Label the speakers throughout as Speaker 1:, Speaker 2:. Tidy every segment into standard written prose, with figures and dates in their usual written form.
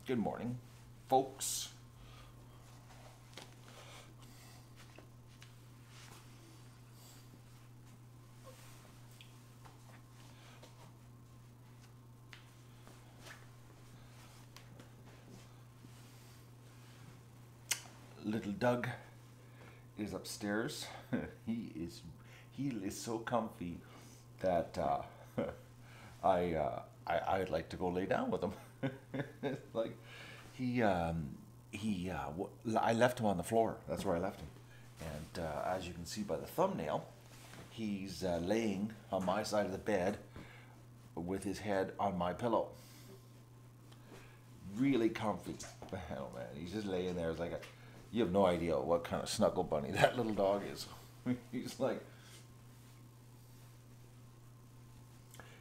Speaker 1: Good morning, folks. Little Doug is upstairs. He is so comfy that I'd like to go lay down with him. Like I left him on the floor. That's where I left him. And as you can see by the thumbnail, he's laying on my side of the bed with his head on my pillow. Really comfy. Oh man, he's just laying there. It's like you have no idea what kind of snuggle bunny that little dog is. He's like,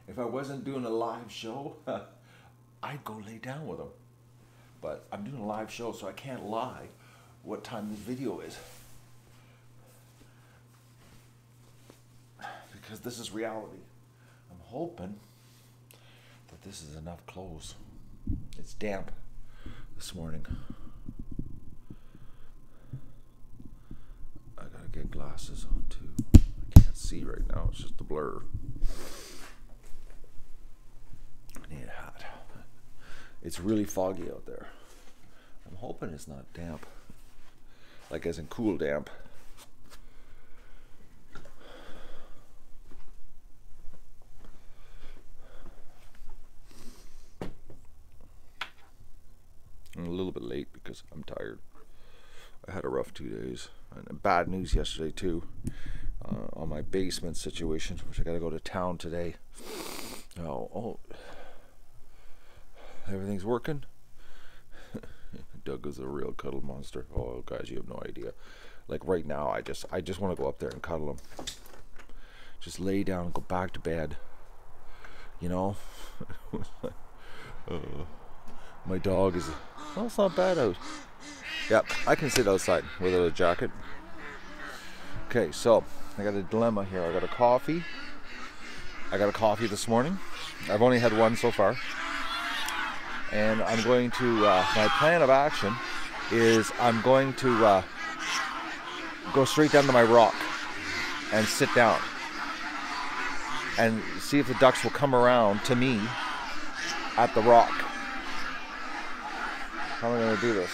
Speaker 1: if I wasn't doing a live show, I'd go lay down with him. But I'm doing a live show, so I can't lie what time this video is. Because this is reality. I'm hoping that this is enough clothes. It's damp this morning. I gotta get glasses on too. I can't see right now, it's just a blur. I need a hat. It's really foggy out there. I'm hoping it's not damp. Like as in cool damp. I'm a little bit late because I'm tired. I had a rough 2 days. And bad news yesterday too. On my basement situation, which I gotta go to town today. Oh. Everything's working. Doug is a real cuddle monster. Oh, guys, you have no idea. Like right now, I just want to go up there and cuddle him. Just lay down and go back to bed. You know. My dog is. Well, it's not bad out. Yep, I can sit outside without a jacket. Okay, so I got a dilemma here. I got a coffee. I got a coffee this morning. I've only had one so far. And I'm going to, my plan of action is I'm going to go straight down to my rock and sit down and see if the ducks will come around to me at the rock. How am I going to do this?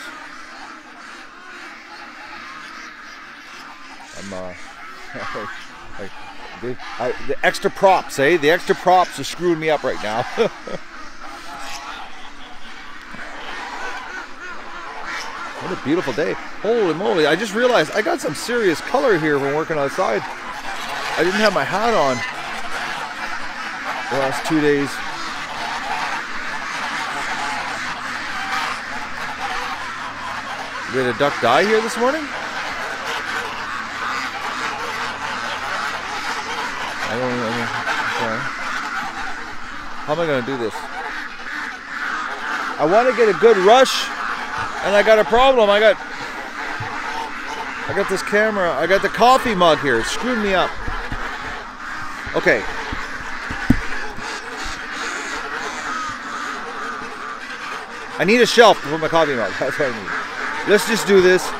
Speaker 1: The extra props, eh? The extra props are screwing me up right now. What a beautiful day. Holy moly, I just realized I got some serious color here when working outside. I didn't have my hat on the last 2 days. Did a duck die here this morning? I don't know. Okay. How am I going to do this? I want to get a good rush. And I got a problem. I got this camera. I got the coffee mug here. It's screwed me up. Okay. I need a shelf to put my coffee mug. That's what I need. Let's just do this.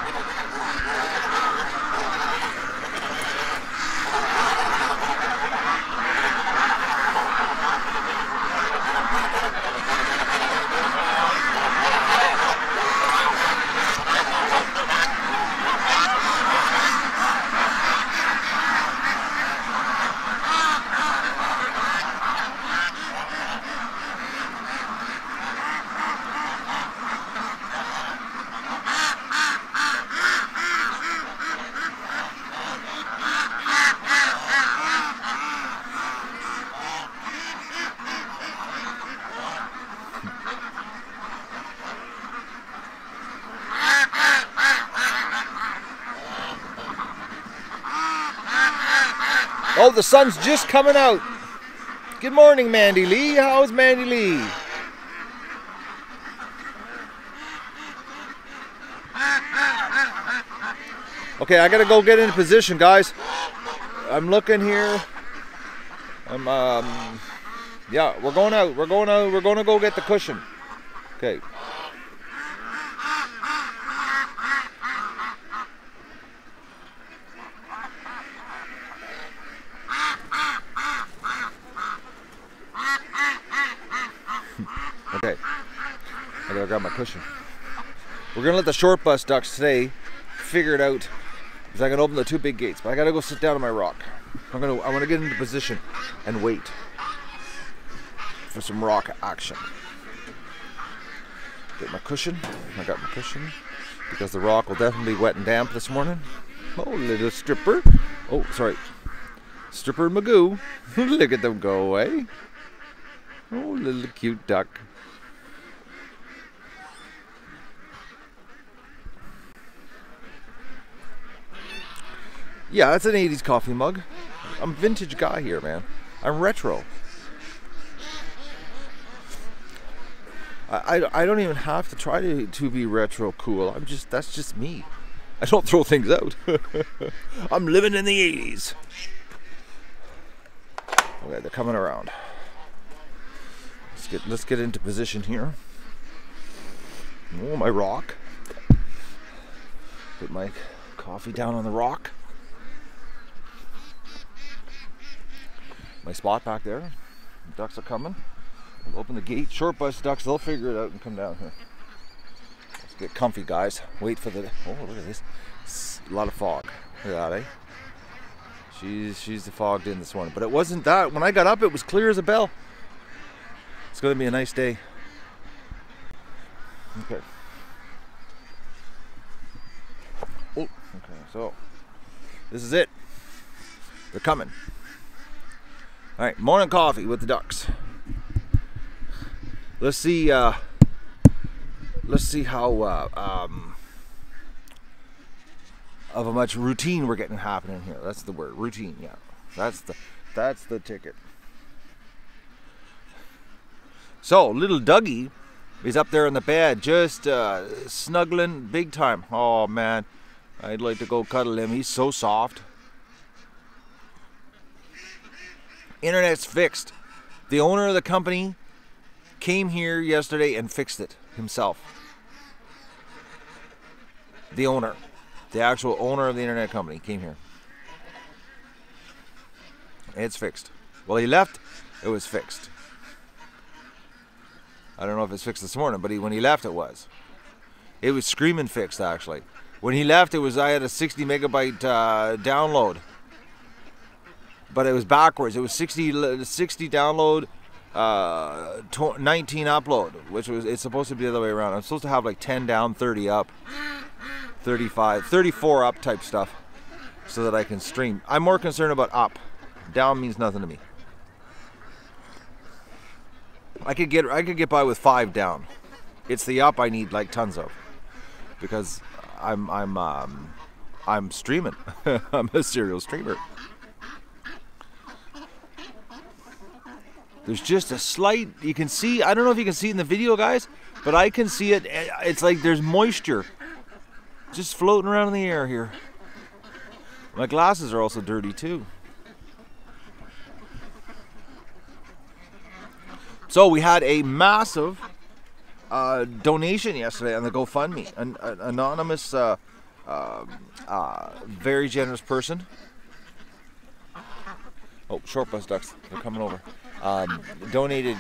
Speaker 1: Oh, the sun's just coming out. Good morning, Mandy Lee. How's Mandy Lee? Okay, I gotta go get into position, guys. I'm looking here. Yeah, we're going out. We're going to go get the cushion. Okay. Okay. I gotta grab my cushion. We're gonna let the short bus ducks today figure it out, because I can open the 2 big gates, but I gotta go sit down on my rock. I want to get into position and wait for some rock action. Get my cushion. I got my cushion because the rock will definitely be wet and damp this morning. Oh, little stripper. Oh, sorry. Stripper Magoo. Look at them go away. Oh, little cute duck. Yeah, that's an 80s coffee mug. I'm a vintage guy here, man. I'm retro. I don't even have to try to be retro cool. That's just me. I don't throw things out. I'm living in the 80s. Okay, they're coming around. Let's get into position here. Oh, my rock. Put my coffee down on the rock. My spot back there. The ducks are coming. We'll open the gate. Short bus ducks, they'll figure it out and come down here. Let's get comfy, guys. Wait for the... Oh, look at this. It's a lot of fog. Look at that, eh? She's fogged in this morning. But it wasn't that. When I got up, it was clear as a bell. It's going to be a nice day. Okay. Oh, okay. So, this is it. They're coming. All right, morning coffee with the ducks. Let's see how of a much routine we're getting happening here. That's the word, routine. Yeah, that's the ticket. So little Dougie is up there in the bed, just snuggling big time. Oh man, I'd like to go cuddle him. He's so soft. Internet's fixed. The owner of the company came here yesterday and fixed it himself. The owner, the actual owner of the internet company came here. It's fixed. Well, he left, it was fixed. I don't know if it's fixed this morning, but when he left, it was. It was screaming fixed, actually. When he left, I had a 60 megabyte download. But it was backwards. It was 60 download, 19 upload, which it's supposed to be the other way around. I'm supposed to have like 10 down, 30 up, 35, 34 up type stuff, so that I can stream. I'm more concerned about up. Down means nothing to me. I could get by with 5 down. It's the up I need like tons of, because I'm streaming. I'm a serial streamer. There's just a slight, you can see, I don't know if you can see it in the video, guys, but I can see it. It's like there's moisture just floating around in the air here. My glasses are also dirty too. So we had a massive donation yesterday on the GoFundMe. An anonymous, very generous person. Oh, short bus ducks, they're coming over. Donated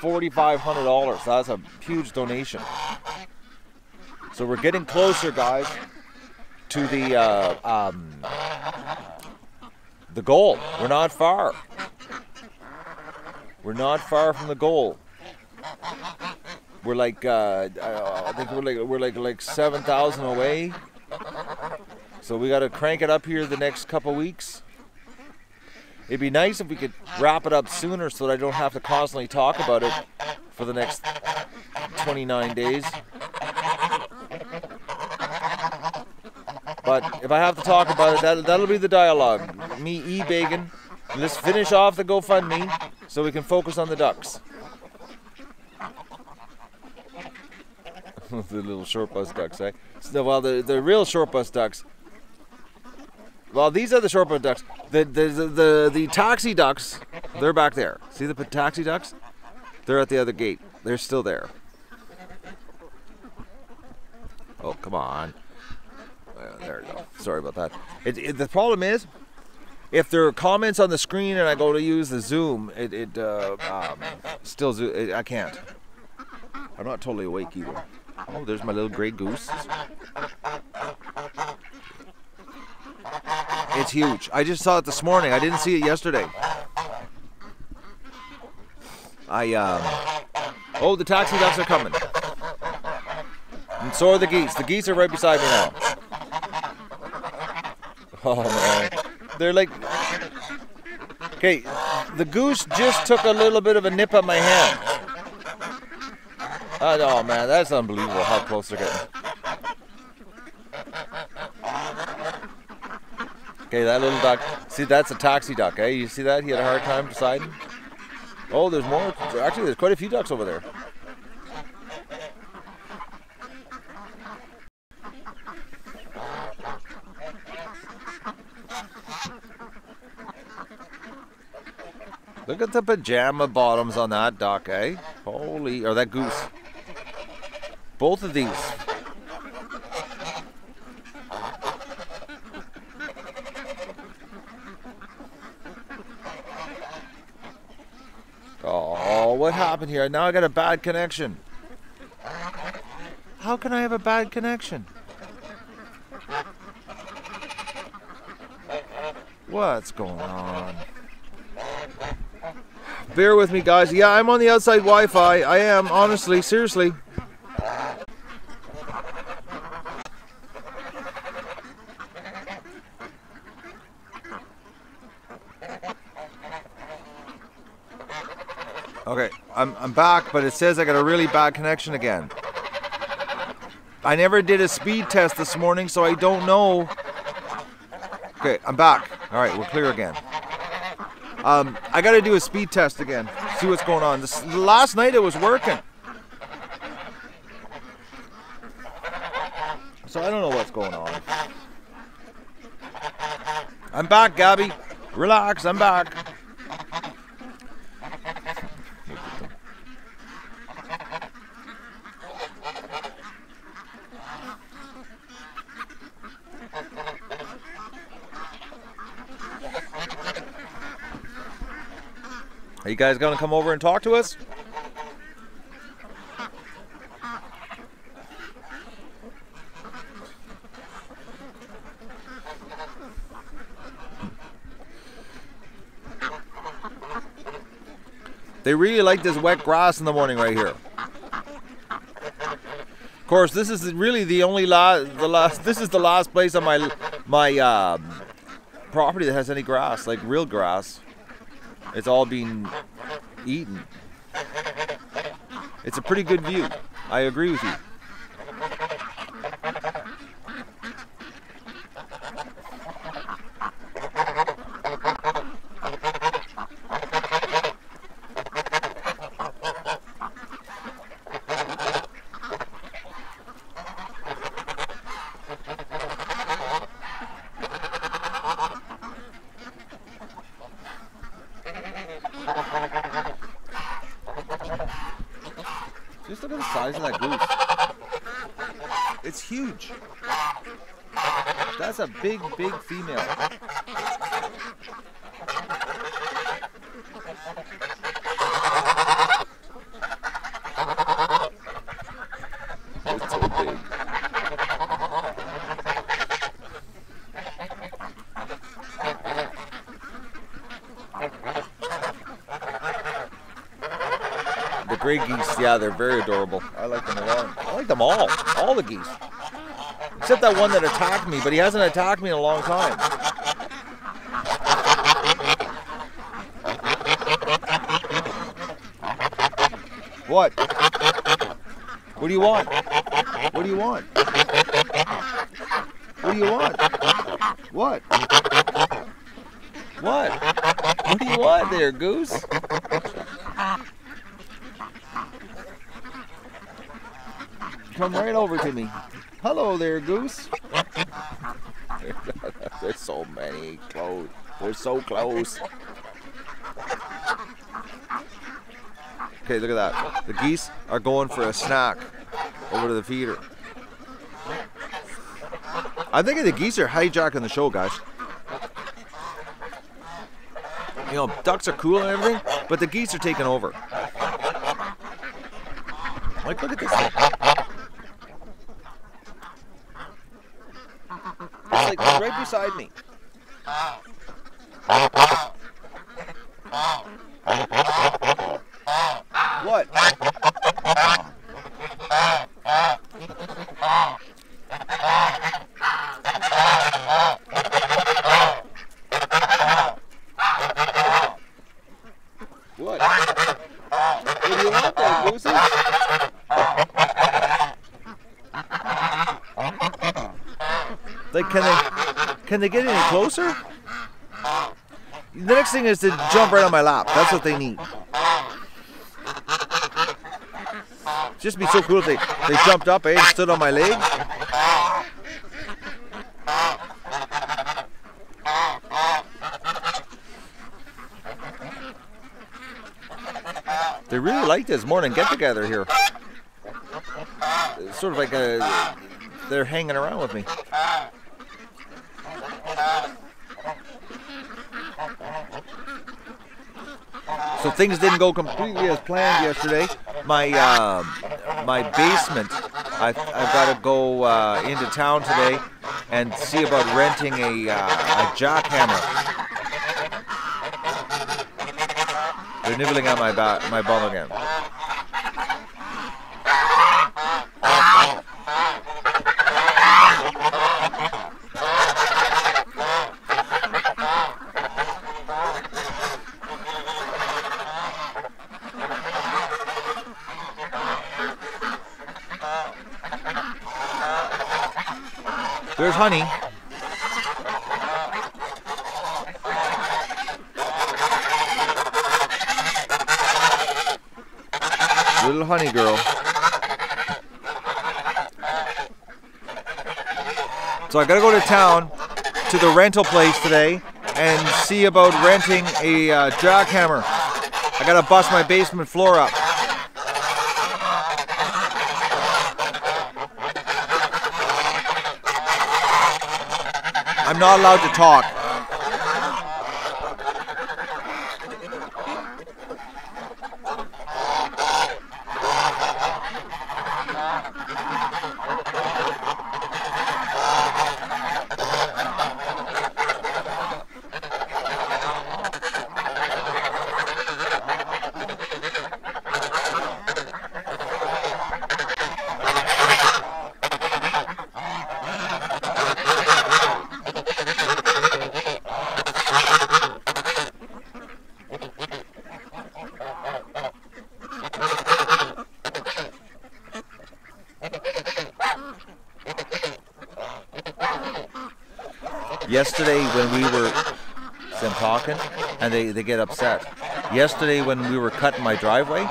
Speaker 1: $4,500. That's a huge donation. So we're getting closer, guys, to the goal. We're not far. We're not far from the goal. We're like I think we're like 7,000 away. So we got to crank it up here the next couple weeks. It'd be nice if we could wrap it up sooner so that I don't have to constantly talk about it for the next 29 days. But if I have to talk about it, that'll be the dialogue. Me e-begging. Let's finish off the GoFundMe so we can focus on the ducks. The little short bus ducks, eh? So, well, the real short bus ducks. Well, these are the short bus ducks. The taxi ducks, they're back there. See the taxi ducks? They're at the other gate. They're still there. Oh, come on. There we go. Sorry about that. The problem is, if there are comments on the screen and I go to use the Zoom, I can't. I'm not totally awake either. Oh, there's my little gray goose. It's huge. I just saw it this morning. I didn't see it yesterday. Oh, the taxi ducks are coming. And so are the geese. The geese are right beside me now. Oh, man. They're like... Okay, the goose just took a little bit of a nip at my hand. Oh, man, that's unbelievable how close they're getting. Okay, that little duck. See, that's a taxi duck, eh? You see that? He had a hard time deciding. Oh, there's more. Actually, there's quite a few ducks over there. Look at the pajama bottoms on that duck, eh? Holy, or that goose. Both of these. Oh, what happened here? Now I got a bad connection. How can I have a bad connection? What's going on? Bear with me, guys. Yeah, I'm on the outside Wi-Fi. I am, honestly, seriously. Okay, I'm back, but it says I got a really bad connection again. I never did a speed test this morning, so I don't know. Okay, I'm back. All right, we're clear again. I got to do a speed test again. See what's going on. Last night it was working. So I don't know what's going on. I'm back, Gabby. Relax, I'm back. Are you guys going to come over and talk to us? They really like this wet grass in the morning right here. Of course, this is really the only this is the last place on my property that has any grass, like real grass. It's all being eaten. It's a pretty good view. I agree with you. Just look at the size of that goose. It's huge. That's a big, big female. It's so big. The gray geese, yeah, they're very adorable. I like them a lot. I like them all the geese. Except that one that attacked me, but he hasn't attacked me in a long time. What? What do you want? What do you want? What do you want? What? What? What do you want there, goose? Come right over to me. Hello there, goose. There's so many close. They're so close. Okay, look at that. The geese are going for a snack over to the feeder. I think the geese are hijacking the show, guys. You know, ducks are cool and everything, but the geese are taking over. Like, look at this thing. It's like right beside me. What? What? What do you want there, Gooses? Like, can they get any closer? The next thing is to jump right on my lap. That's what they need. Just be so cool if they jumped up, and stood on my leg. They really like this morning get-together here. It's sort of like they're hanging around with me. So things didn't go completely as planned yesterday. My basement, I've got to go into town today and see about renting a jackhammer. They're nibbling on my bum again. There's honey. Little honey girl. So I gotta go to town to the rental place today and see about renting a jackhammer. I gotta bust my basement floor up. I'm not allowed to talk. Yesterday when we were, I'm talking, and they get upset. Yesterday when we were cutting my driveway,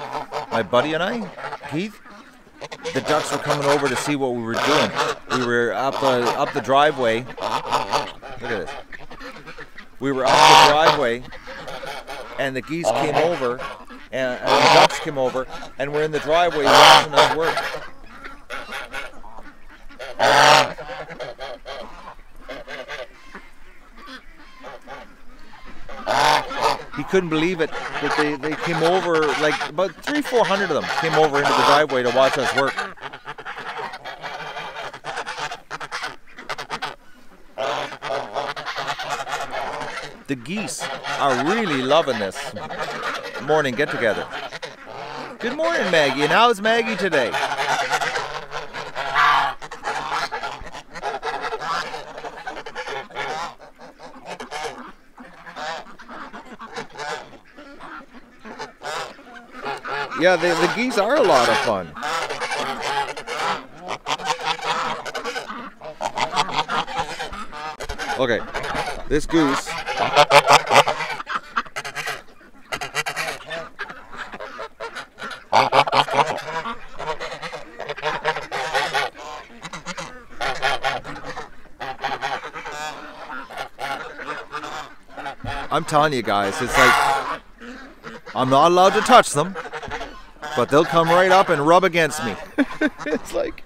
Speaker 1: my buddy and I, Keith, the ducks were coming over to see what we were doing. We were up the driveway. Look at this. We were up the driveway, and the geese came over, and the ducks came over, and we're in the driveway watching us work. He couldn't believe it that they came over, like about 300-400 of them came over into the driveway to watch us work. The geese are really loving this morning get-together. Good morning, Maggie. And how's Maggie today? Yeah, the geese are a lot of fun. Okay, this goose. I'm telling you guys, it's like, I'm not allowed to touch them, but they'll come right up and rub against me. It's like...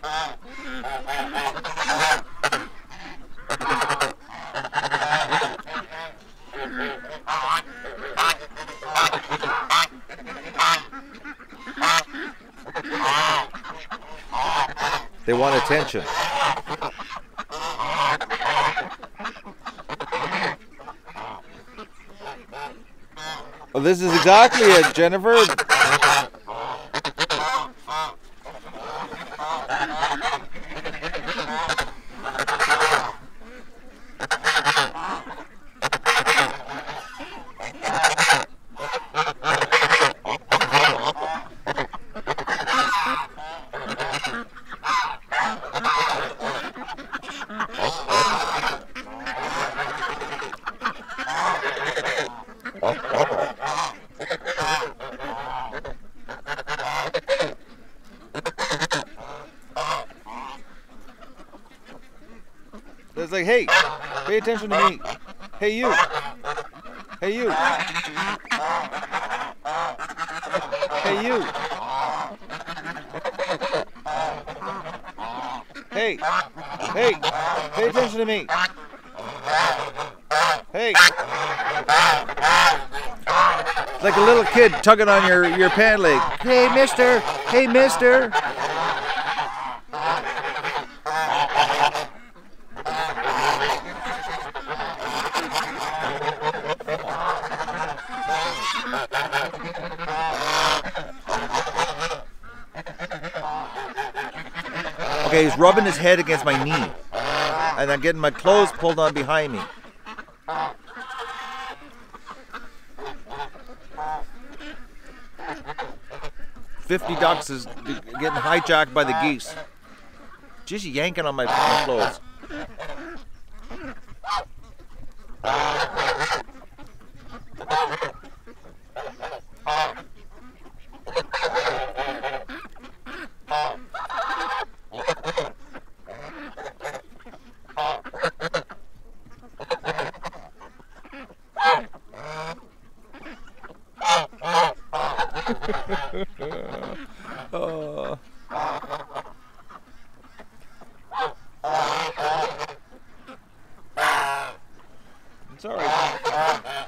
Speaker 1: They want attention. Well, this is exactly it, Jennifer. It's like, hey, pay attention to me. Hey, you. Hey, you. Hey, you. Hey, hey, pay attention to me. Hey. Like a little kid tugging on your pant leg. Hey, mister. Hey, mister. Okay, he's rubbing his head against my knee. And I'm getting my clothes pulled on behind me. $50 ducks is getting hijacked by the geese. Just yanking on my clothes. It's all right.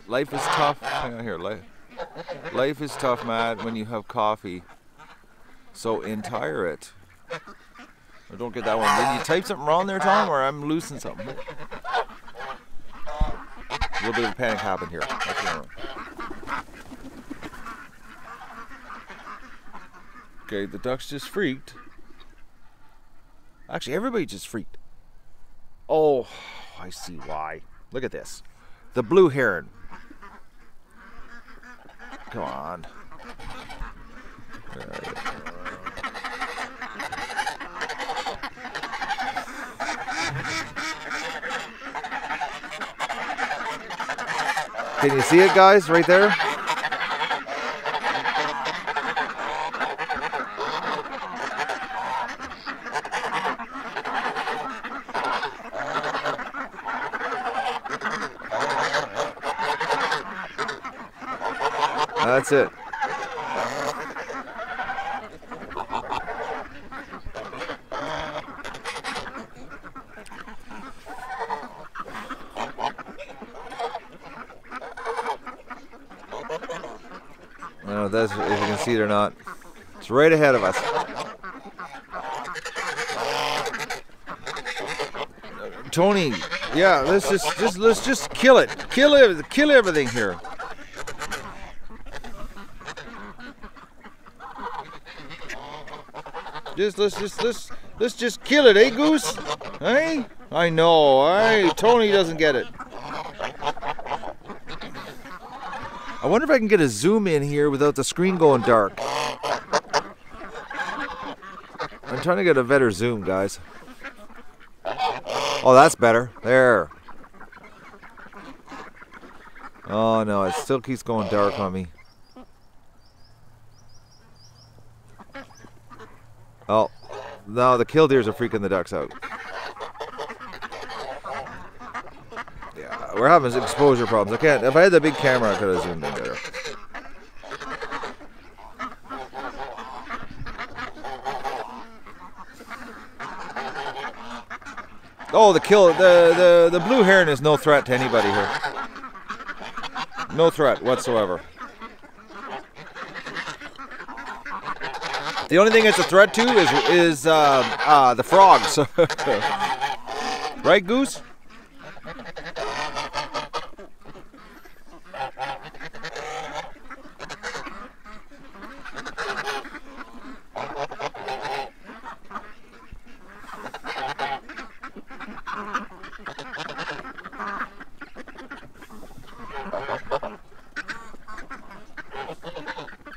Speaker 1: Life is tough. Hang on here. Life is tough, Matt, when you have coffee. So entire it. I don't get that one. Did you type something wrong there, Tom, or I'm losing something? A little bit of panic happened here. That's wrong. Okay, the ducks just freaked. Actually, everybody just freaked. Oh, I see why. Look at this. The blue heron. Come on. Can you see it, guys, right there? That's it. I don't know if that's, if you can see it or not. It's right ahead of us. Tony, yeah, let's just kill it. Kill everything here. Let's just kill it, eh, Goose? Hey? I know, hey, Tony doesn't get it. I wonder if I can get a zoom in here without the screen going dark. I'm trying to get a better zoom, guys. Oh, that's better. There. Oh no, it still keeps going dark on me. Oh, no, the killdeers are freaking the ducks out. Yeah, we're having exposure problems. I can't. If I had the big camera, I could have zoomed in better. Oh, the blue heron is no threat to anybody here. No threat whatsoever. The only thing it's a threat to is the frogs. Right, Goose?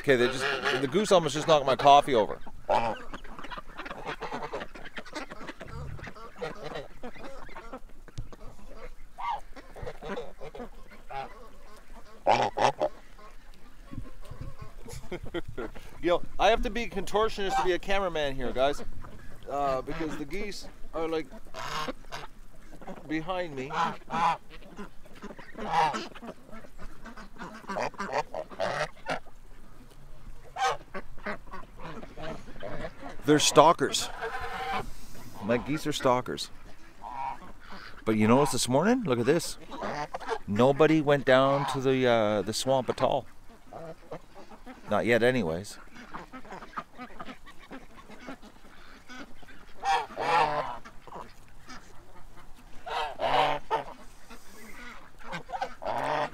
Speaker 1: Okay, the goose almost just knocked my coffee over. Yo, I have to be a contortionist to be a cameraman here, guys, because the geese are like behind me. They're stalkers. My geese are stalkers. But you notice this morning? Look at this. Nobody went down to the swamp at all. Not yet, anyways.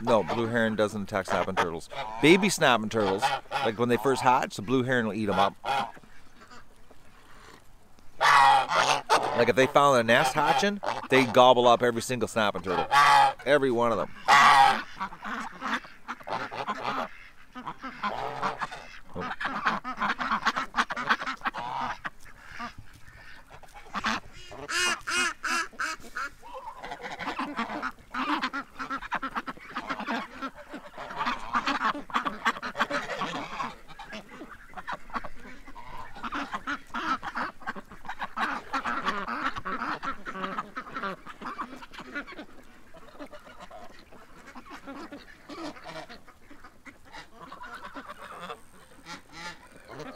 Speaker 1: No, blue heron doesn't attack snapping turtles. Baby snapping turtles, like when they first hatch, the blue heron will eat them up. Like if they found a nest hatching, they gobble up every single snapping turtle. Every one of them. Oh.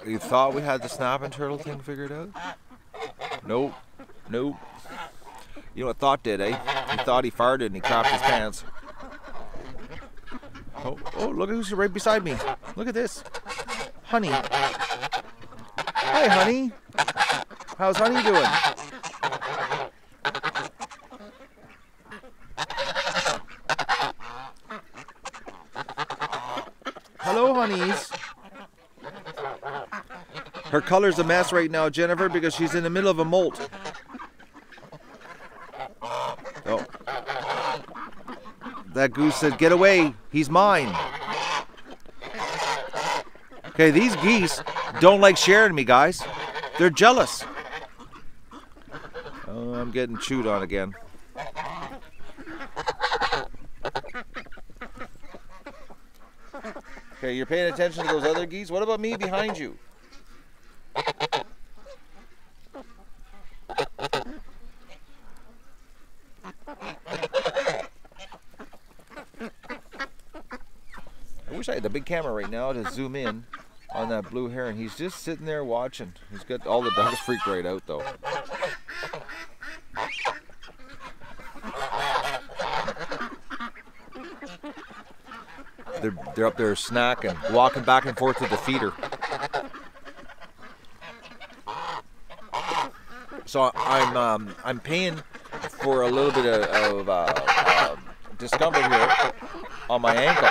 Speaker 1: You thought we had the snapping turtle thing figured out? Nope. Nope. You know what Thought did, eh? He thought he farted and he crapped his pants. Oh, look at who's right beside me. Look at this. Honey. Hi, honey. How's honey doing? Hello, honeys. Her color's a mess right now, Jennifer, because she's in the middle of a molt. Oh. That goose said, "Get away, he's mine." Okay, these geese don't like sharing me, guys. They're jealous. Oh, I'm getting chewed on again. Okay, you're paying attention to those other geese? What about me behind you? I wish I had the big camera right now to zoom in on that blue heron. He's just sitting there watching. He's got all the dogs freaked right out though. They're up there snacking, walking back and forth to the feeder. So I'm paying for a little bit of discomfort here on my ankle.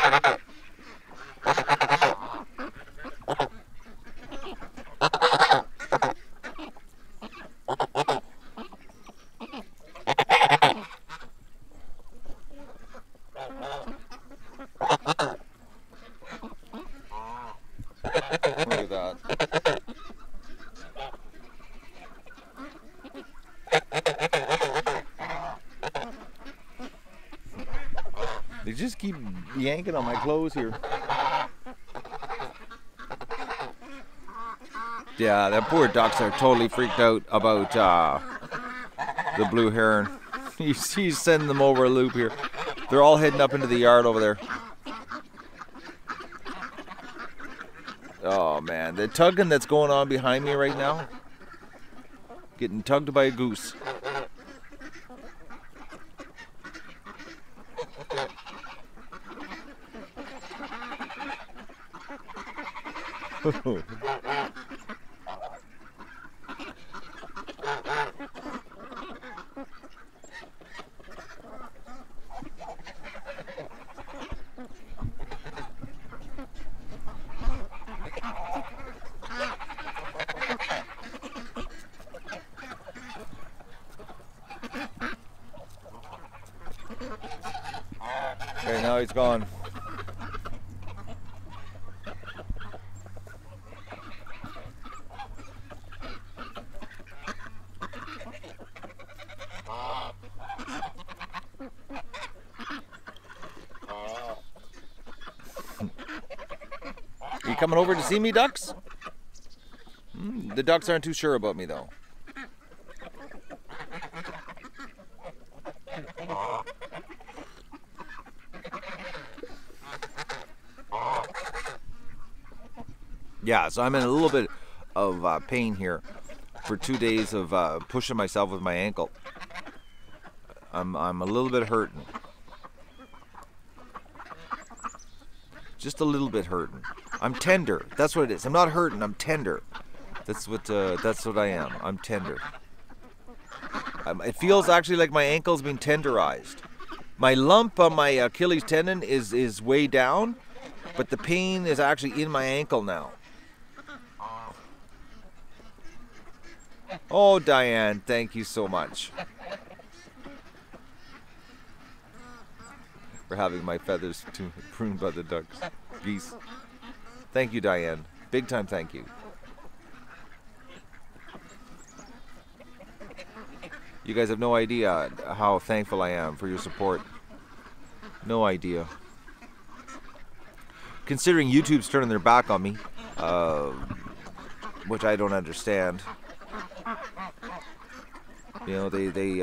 Speaker 1: Look at that. They just keep yanking on my clothes here. Yeah, that poor ducks are totally freaked out about the blue heron. He's sending them over a loop here. They're all heading up into the yard over there. Oh man, the tugging that's going on behind me right now. Getting tugged by a goose. he's gone. You coming over to see me, ducks? The ducks aren't too sure about me, though. Yeah, so I'm in a little bit of pain here for 2 days of pushing myself with my ankle. I'm a little bit hurting. Just a little bit hurting. I'm tender. That's what it is. I'm not hurting. I'm tender. That's what I am. I'm tender. It feels actually like my ankle's been tenderized. My lump on my Achilles tendon is way down, but the pain is actually in my ankle now. Oh, Diane, thank you so much for having my feathers pruned by the ducks. Geese. Thank you, Diane. Big time thank you. You guys have no idea how thankful I am for your support. No idea. Considering YouTube's turning their back on me, which I don't understand. You know, they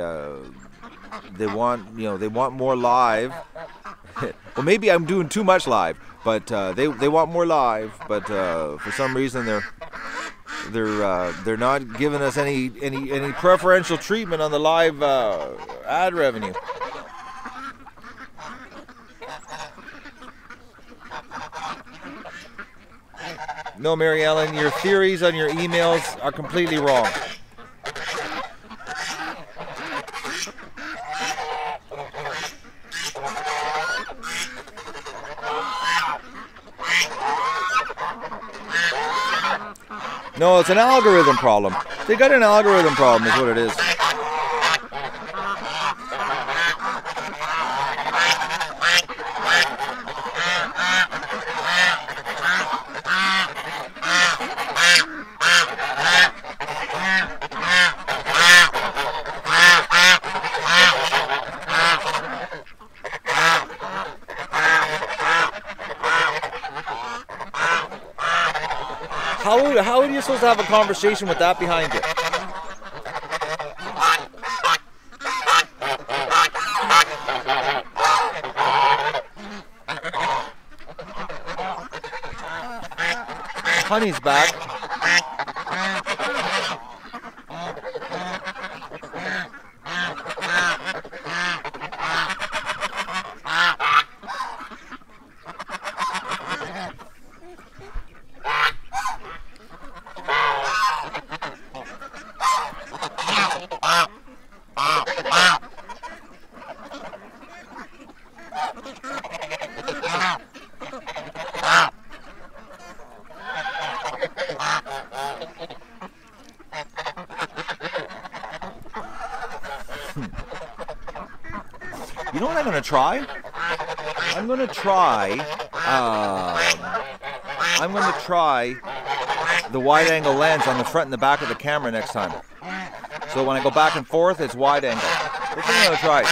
Speaker 1: want more live. Well, maybe I'm doing too much live, but they want more live. But for some reason they're not giving us any preferential treatment on the live ad revenue. No, Mary Ellen, your theories on your emails are completely wrong. No, it's an algorithm problem. They got an algorithm problem is what it is. How are you supposed to have a conversation with that behind you? Honey's back. You know what I'm going to try? I'm going to try the wide angle lens on the front and the back of the camera next time. So when I go back and forth, it's wide angle. That's what I'm going to try.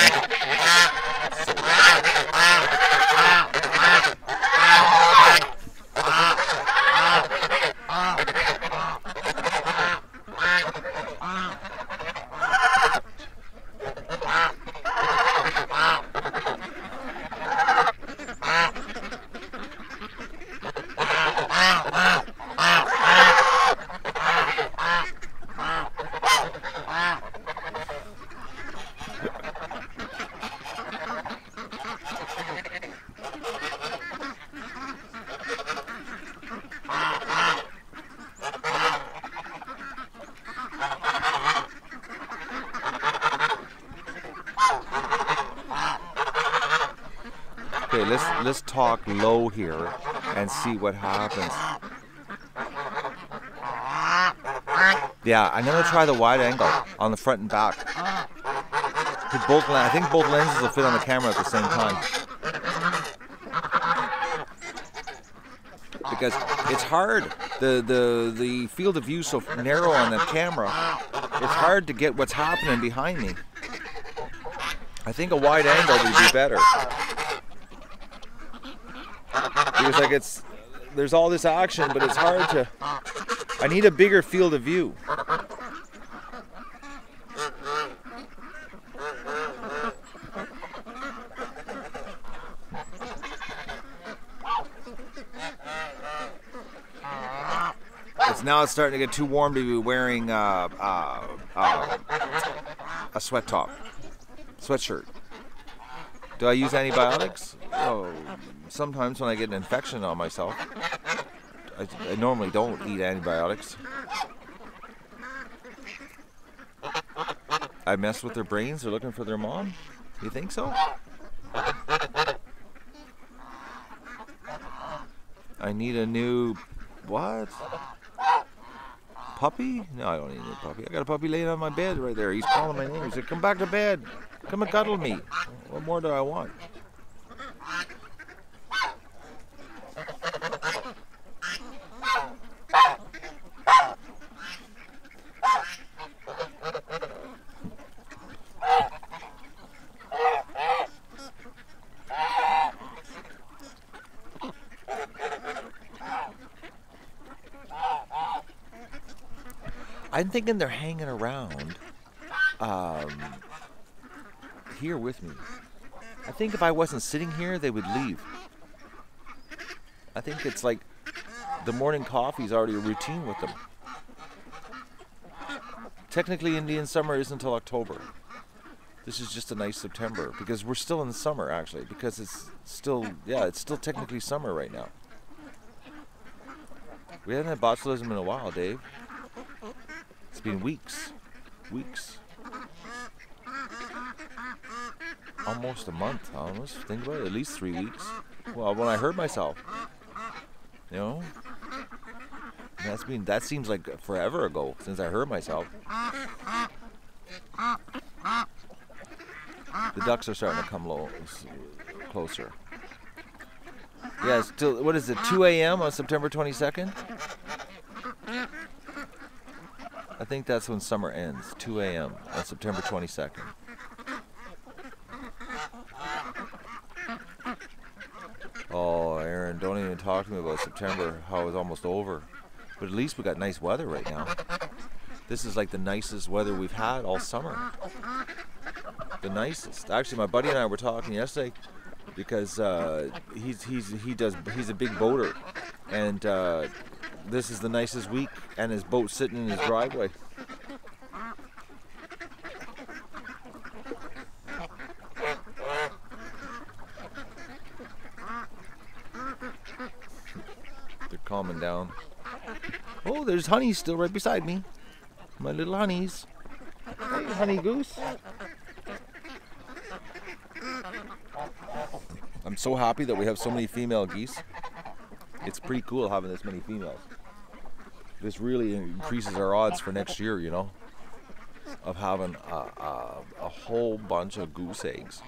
Speaker 1: Okay, let's talk low here and see what happens. Yeah, I'm gonna try the wide angle on the front and back. I think both lenses will fit on the camera at the same time. because it's hard. The field of view so narrow on that camera. It's hard to get what's happening behind me. I think a wide angle would be better. Because like there's all this action, but it's hard to. I need a bigger field of view. Now it's starting to get too warm to be wearing a sweatshirt. Do I use antibiotics? Oh, sometimes when I get an infection on myself. I normally don't eat antibiotics. I mess with their brains. They're looking for their mom. You think so? I need a new what? Puppy? No, I don't need a new puppy. I got a puppy laying on my bed right there. He's calling my name. He said, "Come back to bed. Come and cuddle me." What more do I want? I'm thinking they're hanging around here with me. I think if I wasn't sitting here, they would leave. I think it's like the morning coffee is already a routine with them. Technically, Indian summer isn't until October. This is just a nice September because we're still in the summer, actually, because it's still technically summer right now. We haven't had botulism in a while, Dave. It's been weeks. Almost a month, almost. Think about it, at least 3 weeks. Well, when I hurt myself, you know, that seems like forever ago since I hurt myself. The ducks are starting to come closer. Yeah, it's still, what is it, 2 a.m. on September 22nd? I think that's when summer ends, 2 a.m. on September 22nd. Oh, Aaron, don't even talk to me about September, how it's almost over. But at least we got nice weather right now. This is like the nicest weather we've had all summer. The nicest. Actually, my buddy and I were talking yesterday because he's a big boater, and this is the nicest week, and his boat's sitting in his driveway. They're calming down. Oh, there's honeys still right beside me. My little honeys. Hey, honey goose. I'm so happy that we have so many female geese. It's pretty cool having this many females. This really increases our odds for next year, you know, of having a whole bunch of goose eggs.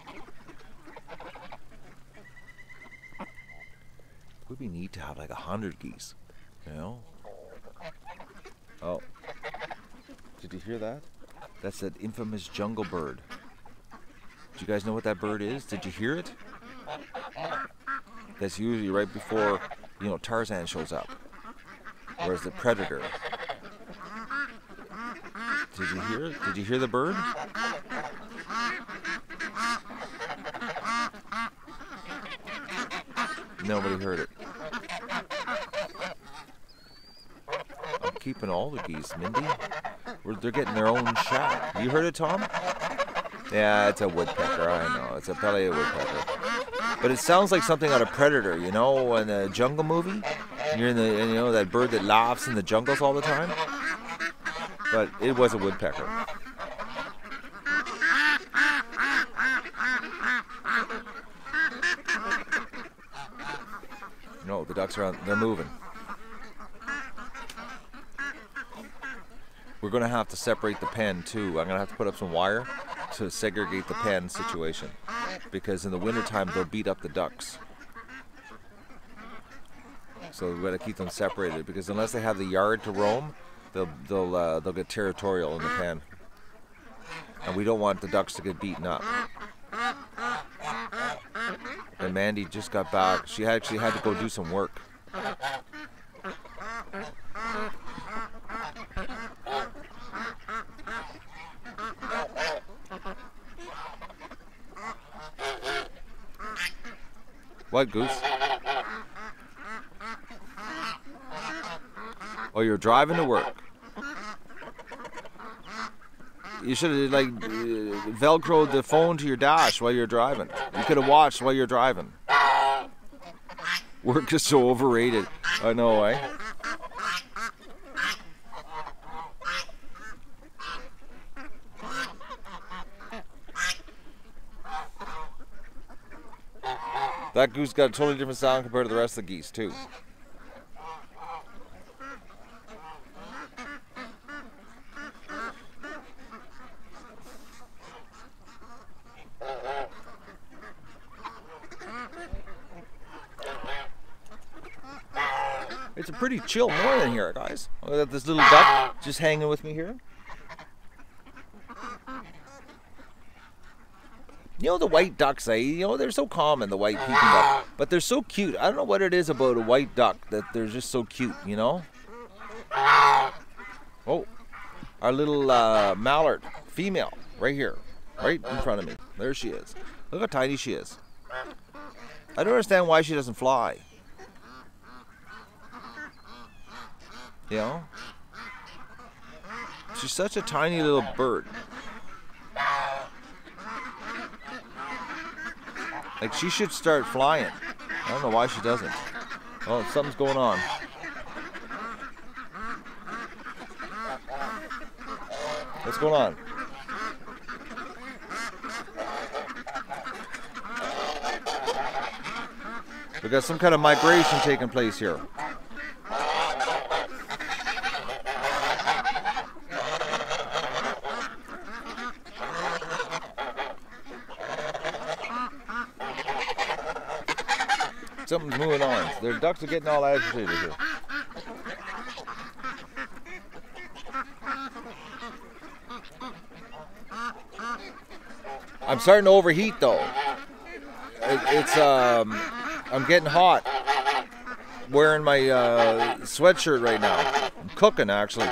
Speaker 1: It would be neat to have like 100 geese, you know. Oh, did you hear that? That's that infamous jungle bird. Do you guys know what that bird is? Did you hear it? That's usually right before, you know, Tarzan shows up. Where's the predator? Did you hear it? Did you hear the bird? Nobody heard it. I'm keeping all the geese, Mindy. They're getting their own shack. You heard it, Tom? Yeah, it's a woodpecker. I know. It's probably a woodpecker. But it sounds like something out of Predator, you know, in the jungle movie. You're in the, you know, that bird that laughs in the jungles all the time. But it was a woodpecker. No, the ducks are on. They're moving. We're going to have to separate the pen too. I'm going to have to put up some wire to segregate the pen situation, because in the wintertime they'll beat up the ducks. So we got to keep them separated because unless they have the yard to roam, they'll get territorial in the pen, and we don't want the ducks to get beaten up. And Mandy just got back. She actually had to go do some work. What, Goose? Oh, you're driving to work. You should have like velcroed the phone to your dash while you're driving. You could have watched while you're driving. Work is so overrated. I know, eh? That goose got a totally different sound compared to the rest of the geese, too. It's a pretty chill morning here, guys. Look at this little duck just hanging with me here. You know the white ducks, they're so common, the white Peking duck. But they're so cute. I don't know what it is about a white duck that they're just so cute, you know? Oh, our little mallard, female, right here, right in front of me. There she is. Look how tiny she is. I don't understand why she doesn't fly. You know? She's such a tiny little bird. Like, she should start flying. I don't know why she doesn't. Oh, something's going on. What's going on? We got some kind of migration taking place here. Something's moving on. Their ducks are getting all agitated here. I'm starting to overheat though. I'm getting hot. Wearing my sweatshirt right now. I'm cooking actually.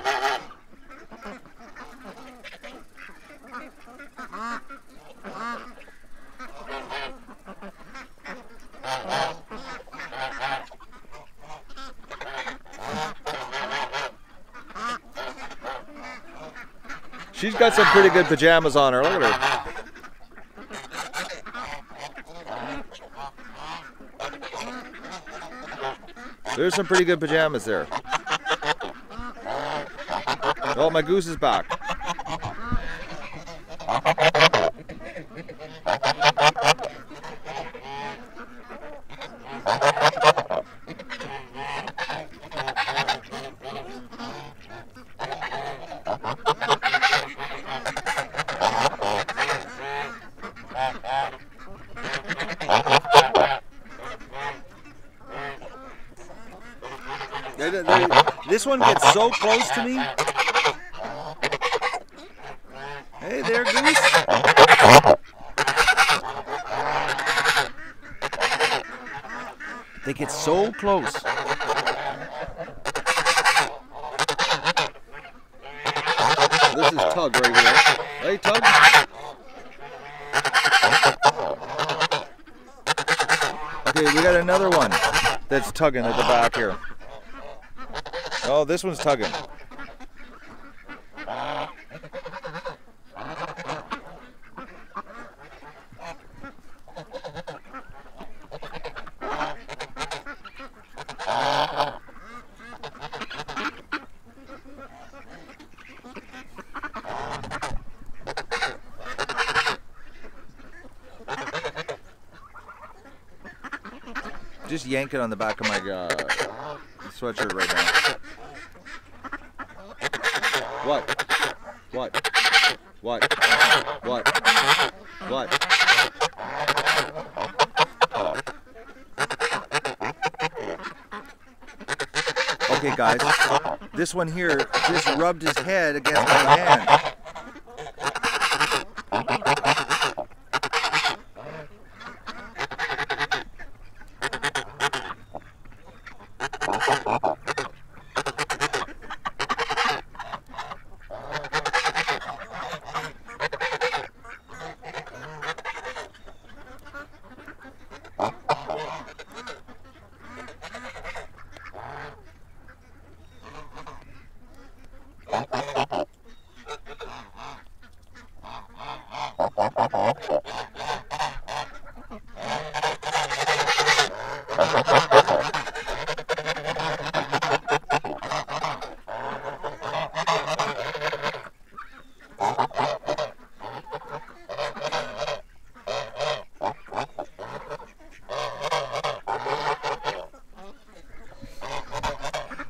Speaker 1: She's got some pretty good pajamas on her. Look at her. There's some pretty good pajamas there. Oh, my goose is back. This one gets so close to me. Hey there, Goose. They get so close. This is Tug right here. Hey, Tug. Okay, we got another one that's tugging at the back here. Oh, this one's tugging. Just yank it on the back of my sweatshirt right now. What? What? What? What? What? Okay, guys, this one here just rubbed his head against my hand.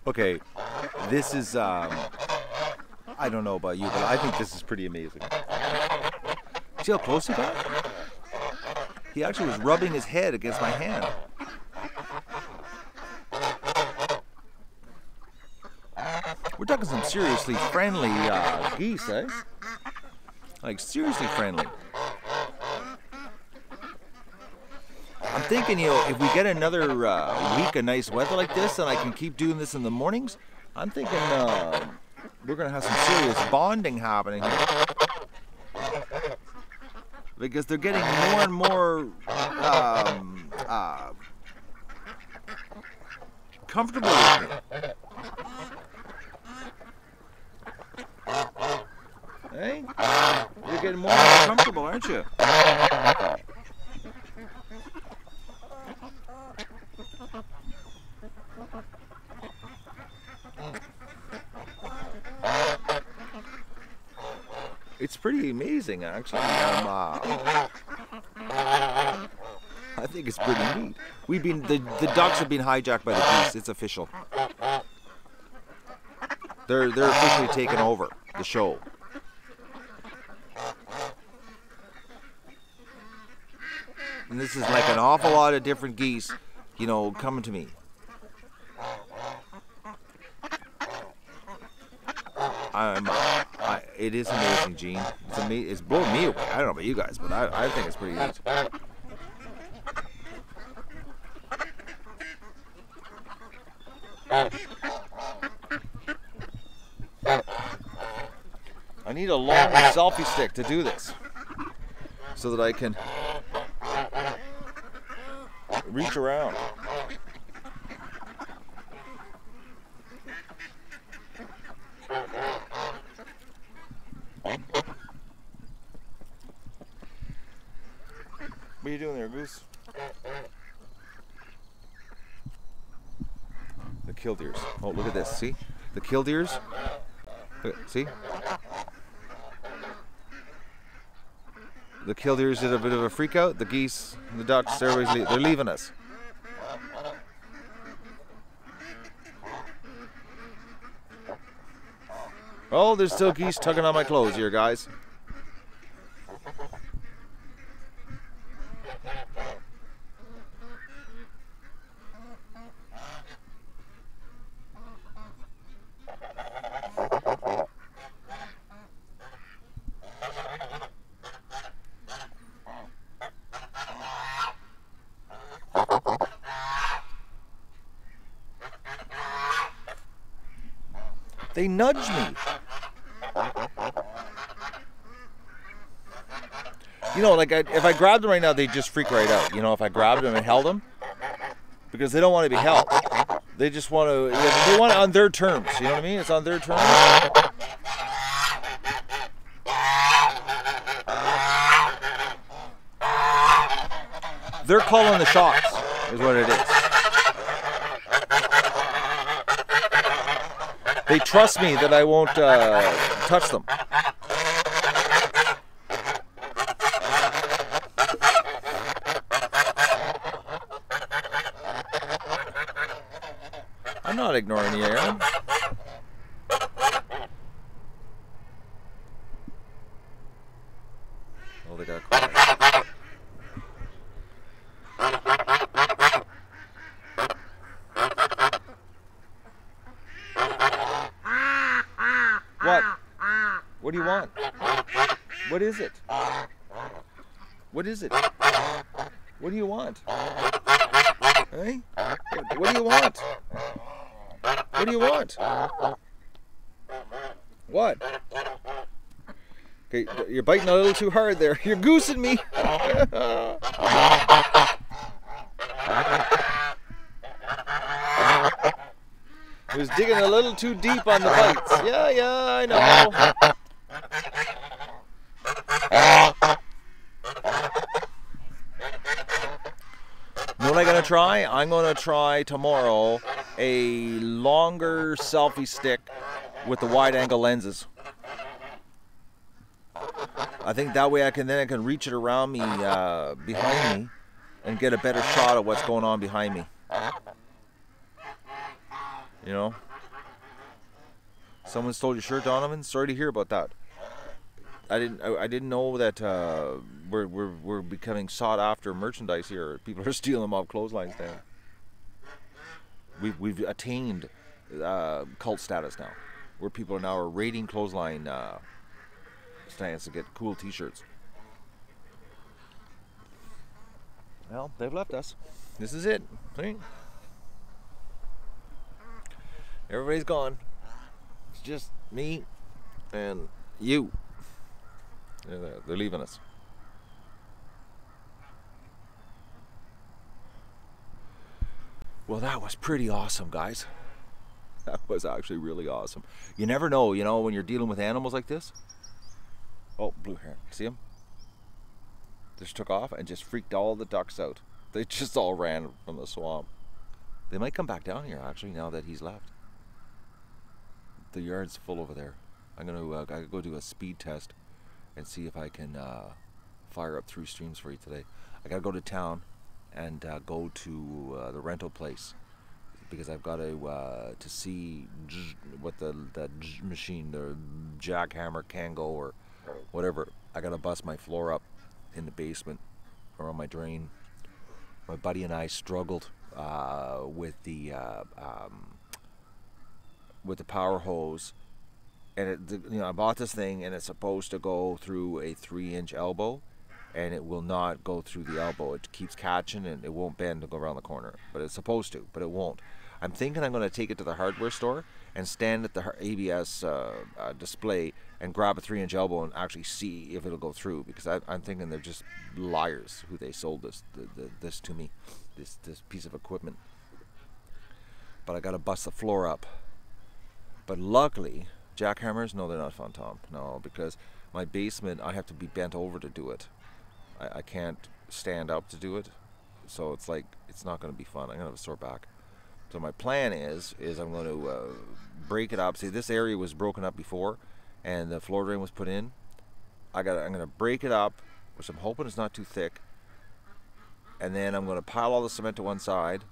Speaker 1: Okay, this is, I don't know about you, but I think this is pretty amazing. See how close he got? He actually was rubbing his head against my hand. We're talking some seriously friendly geese, eh? Like, seriously friendly. I'm thinking, you know, if we get another week of nice weather like this and I can keep doing this in the mornings, I'm thinking we're going to have some serious bonding happening here. Because they're getting more and more comfortable with me. Hey? You're getting more and more comfortable, aren't you? It's pretty amazing, actually. I think it's pretty neat. We've been the ducks have been hijacked by the geese. It's official. They're officially taking over the show. And this is like an awful lot of different geese, you know, coming to me. It is amazing, Gene. It's amazing. It's blowing me away. I don't know about you guys, but I think it's pretty neat. I need a long selfie stick to do this, so that I can reach around. What are you doing there, Goose? The killdeers. Oh, look at this. See? The killdeers. See? The killdeers did a bit of a freak out. The geese, the ducks, everybody's they're leaving us. Oh, there's still geese tugging on my clothes here, guys. They nudge me. You know, like if I grabbed them right now, they'd just freak right out. You know, if I grabbed them and held them, because they don't want to be held. They just want to. They want it on their terms. You know what I mean? It's on their terms. They're calling the shots, is what it is. They trust me that I won't touch them. I'm not ignoring you, Aaron. Oh, they got quiet. What do you want? What is it? What is it? What do you want? Hey? What do you want? What do you want? What? Okay, you're biting a little too hard there. You're goosing me. He was digging a little too deep on the bites. Yeah, I know. You know what I'm going to try? I'm going to try tomorrow a longer selfie stick with the wide angle lenses. I think that way I can reach it around me, behind me, and get a better shot of what's going on behind me. You know? Someone stole your shirt, Donovan? Sorry to hear about that. I didn't know that we're becoming sought after merchandise here. People are stealing them off clotheslines now. We've attained cult status now, where people now are raiding clothesline stands to get cool T-shirts. Well, they've left us. This is it. See? Everybody's gone. It's just me and you. They're leaving us. Well, that was pretty awesome, guys. That was actually really awesome. You never know, you know, when you're dealing with animals like this. Oh, blue heron. See him? Just took off and just freaked all the ducks out. They just all ran from the swamp. They might come back down here, actually, now that he's left. The yard's full over there. I'm going to go do a speed test and see if I can fire up 3 streams for you today. I got to go to town and go to the rental place because I've got to see what the machine, the jackhammer can go or whatever. I got to bust my floor up in the basement or on my drain. My buddy and I struggled with the power hose. And I bought this thing, and it's supposed to go through a 3-inch elbow, and it will not go through the elbow. It keeps catching, and it won't bend to go around the corner. But it's supposed to, but it won't. I'm thinking I'm going to take it to the hardware store and stand at the ABS display and grab a 3-inch elbow and actually see if it'll go through. Because I'm thinking they're just liars who they sold this to me, this piece of equipment. But I got to bust the floor up. But luckily, jackhammers, no, they're not fun, Tom. No, because my basement, I have to be bent over to do it. I can't stand up to do it. So it's like, it's not going to be fun. I'm going to have a sore back. So my plan is I'm going to break it up. See, this area was broken up before, and the floor drain was put in. I'm going to break it up, which I'm hoping is not too thick. And then I'm going to pile all the cement to one side,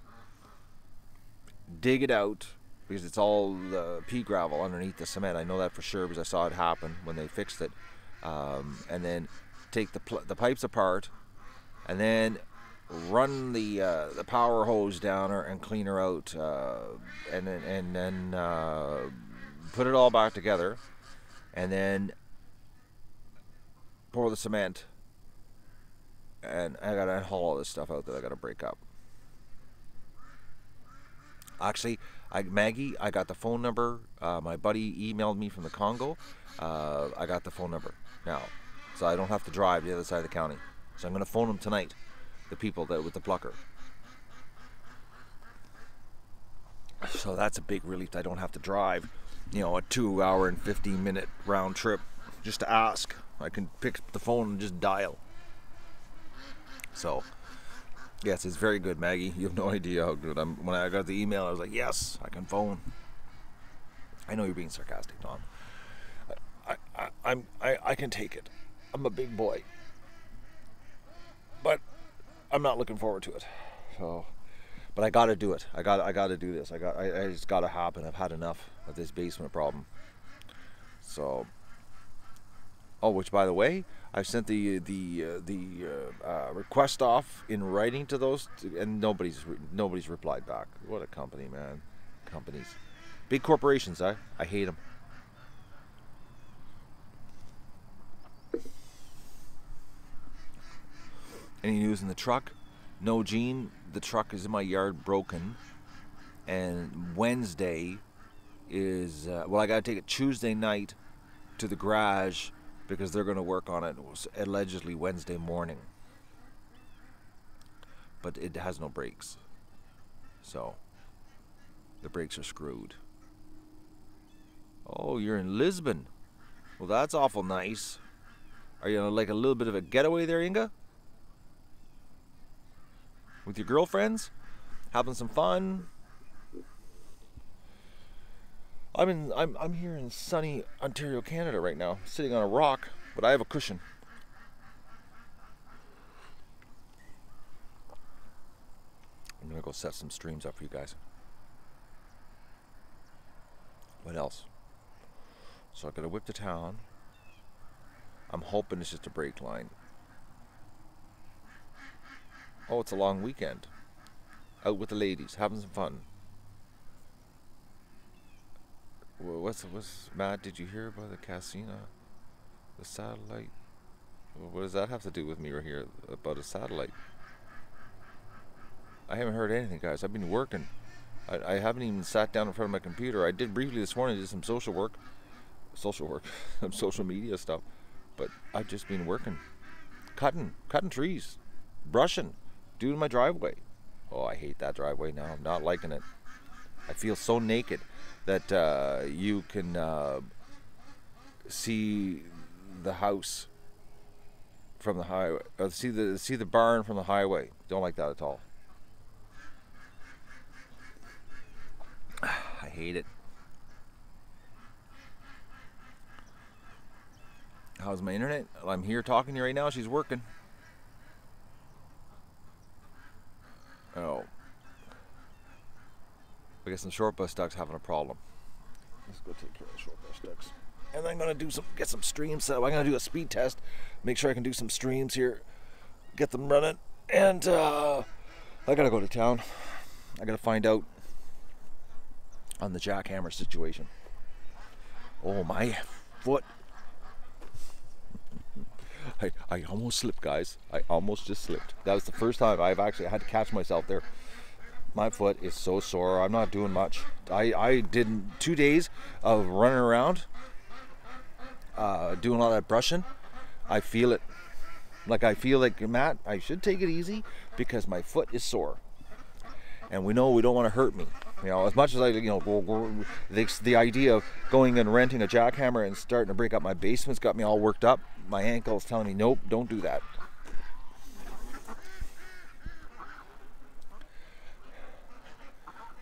Speaker 1: dig it out, because it's all the pea gravel underneath the cement. I know that for sure because I saw it happen when they fixed it. And then take the pipes apart, and then run the power hose down her and clean her out, and then put it all back together, and then pour the cement. And I gotta haul all this stuff out that I gotta break up. Actually, Maggie, I got the phone number. My buddy emailed me from the Congo. I got the phone number now, so I don't have to drive to the other side of the county. So I'm going to phone them tonight, the people that with the plucker. So that's a big relief. I don't have to drive, a 2-hour and 15-minute round trip just to ask. I can pick up the phone and just dial. So. Yes, it's very good, Maggie. You have no idea how good. When I got the email, I was like, yes, I can phone. I know you're being sarcastic, Don. I can take it. I'm a big boy. But I'm not looking forward to it. So, but I got to do it. I got to do this. I just got to happen. I've had enough of this basement problem. So, which by the way, I've sent the request off in writing to those, and nobody's replied back. What a company, man! Companies, big corporations. I hate them. Any news in the truck? No, Gene. The truck is in my yard broken. And Wednesday is... well, I got to take it Tuesday night to the garage because they're going to work on it allegedly Wednesday morning. But it has no brakes. So, the brakes are screwed. Oh, you're in Lisbon. Well, that's awful nice. Are you on like a little bit of a getaway there, Inga? With your girlfriends? Having some fun? I'm here in sunny Ontario, Canada right now, sitting on a rock, but I have a cushion. I'm gonna go set some streams up for you guys. What else? So I gotta whip to town. I'm hoping it's just a brake line. Oh, it's a long weekend. Out with the ladies, having some fun. What's Matt? Did you hear about the casino, the satellite? What does that have to do with me right here about a satellite? I haven't heard anything, guys. I've been working. I haven't even sat down in front of my computer. I did briefly this morning. Did some social work, some social media stuff. But I've just been working, cutting trees, brushing, doing my driveway. Oh, I hate that driveway now. I'm not liking it. I feel so naked that you can see the house from the highway, or see the barn from the highway. Don't like that at all. I hate it. How's my internet? I'm here talking to you right now. She's working. Oh. I guess some short bus ducks having a problem. Let's go take care of the short bus ducks. And I'm gonna get some streams set up. I'm gonna do a speed test. Make sure I can do some streams here. Get them running. And I gotta go to town. I gotta find out on the jackhammer situation. Oh, my foot. I almost slipped, guys. I almost just slipped. That was the first time I've actually had to catch myself there. My foot is so sore. I'm not doing much. I did 2 days of running around, doing all that brushing. I feel it. Like I feel like, Matt, I should take it easy because my foot is sore. And we don't want to hurt me. You know, as much as I, the idea of going and renting a jackhammer and starting to break up my basement's got me all worked up. My ankle's telling me, nope, don't do that.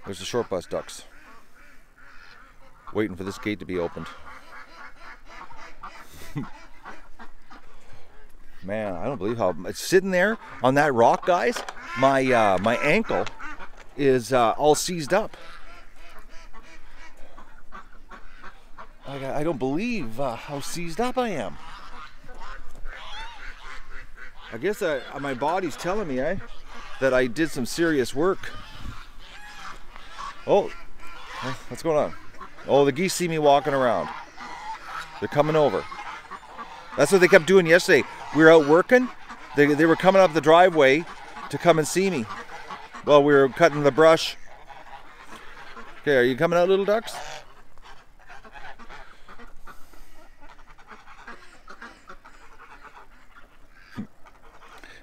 Speaker 1: There's the short bus ducks. Waiting for this gate to be opened. Man, I don't believe how it's sitting there on that rock, guys. My ankle is all seized up. I don't believe how seized up I am. I guess my body's telling me, that I did some serious work. Oh, what's going on? Oh, the geese see me walking around. They're coming over. That's what they kept doing yesterday. We were out working. They were coming up the driveway to come and see me while we were cutting the brush. Okay, are you coming out, little ducks?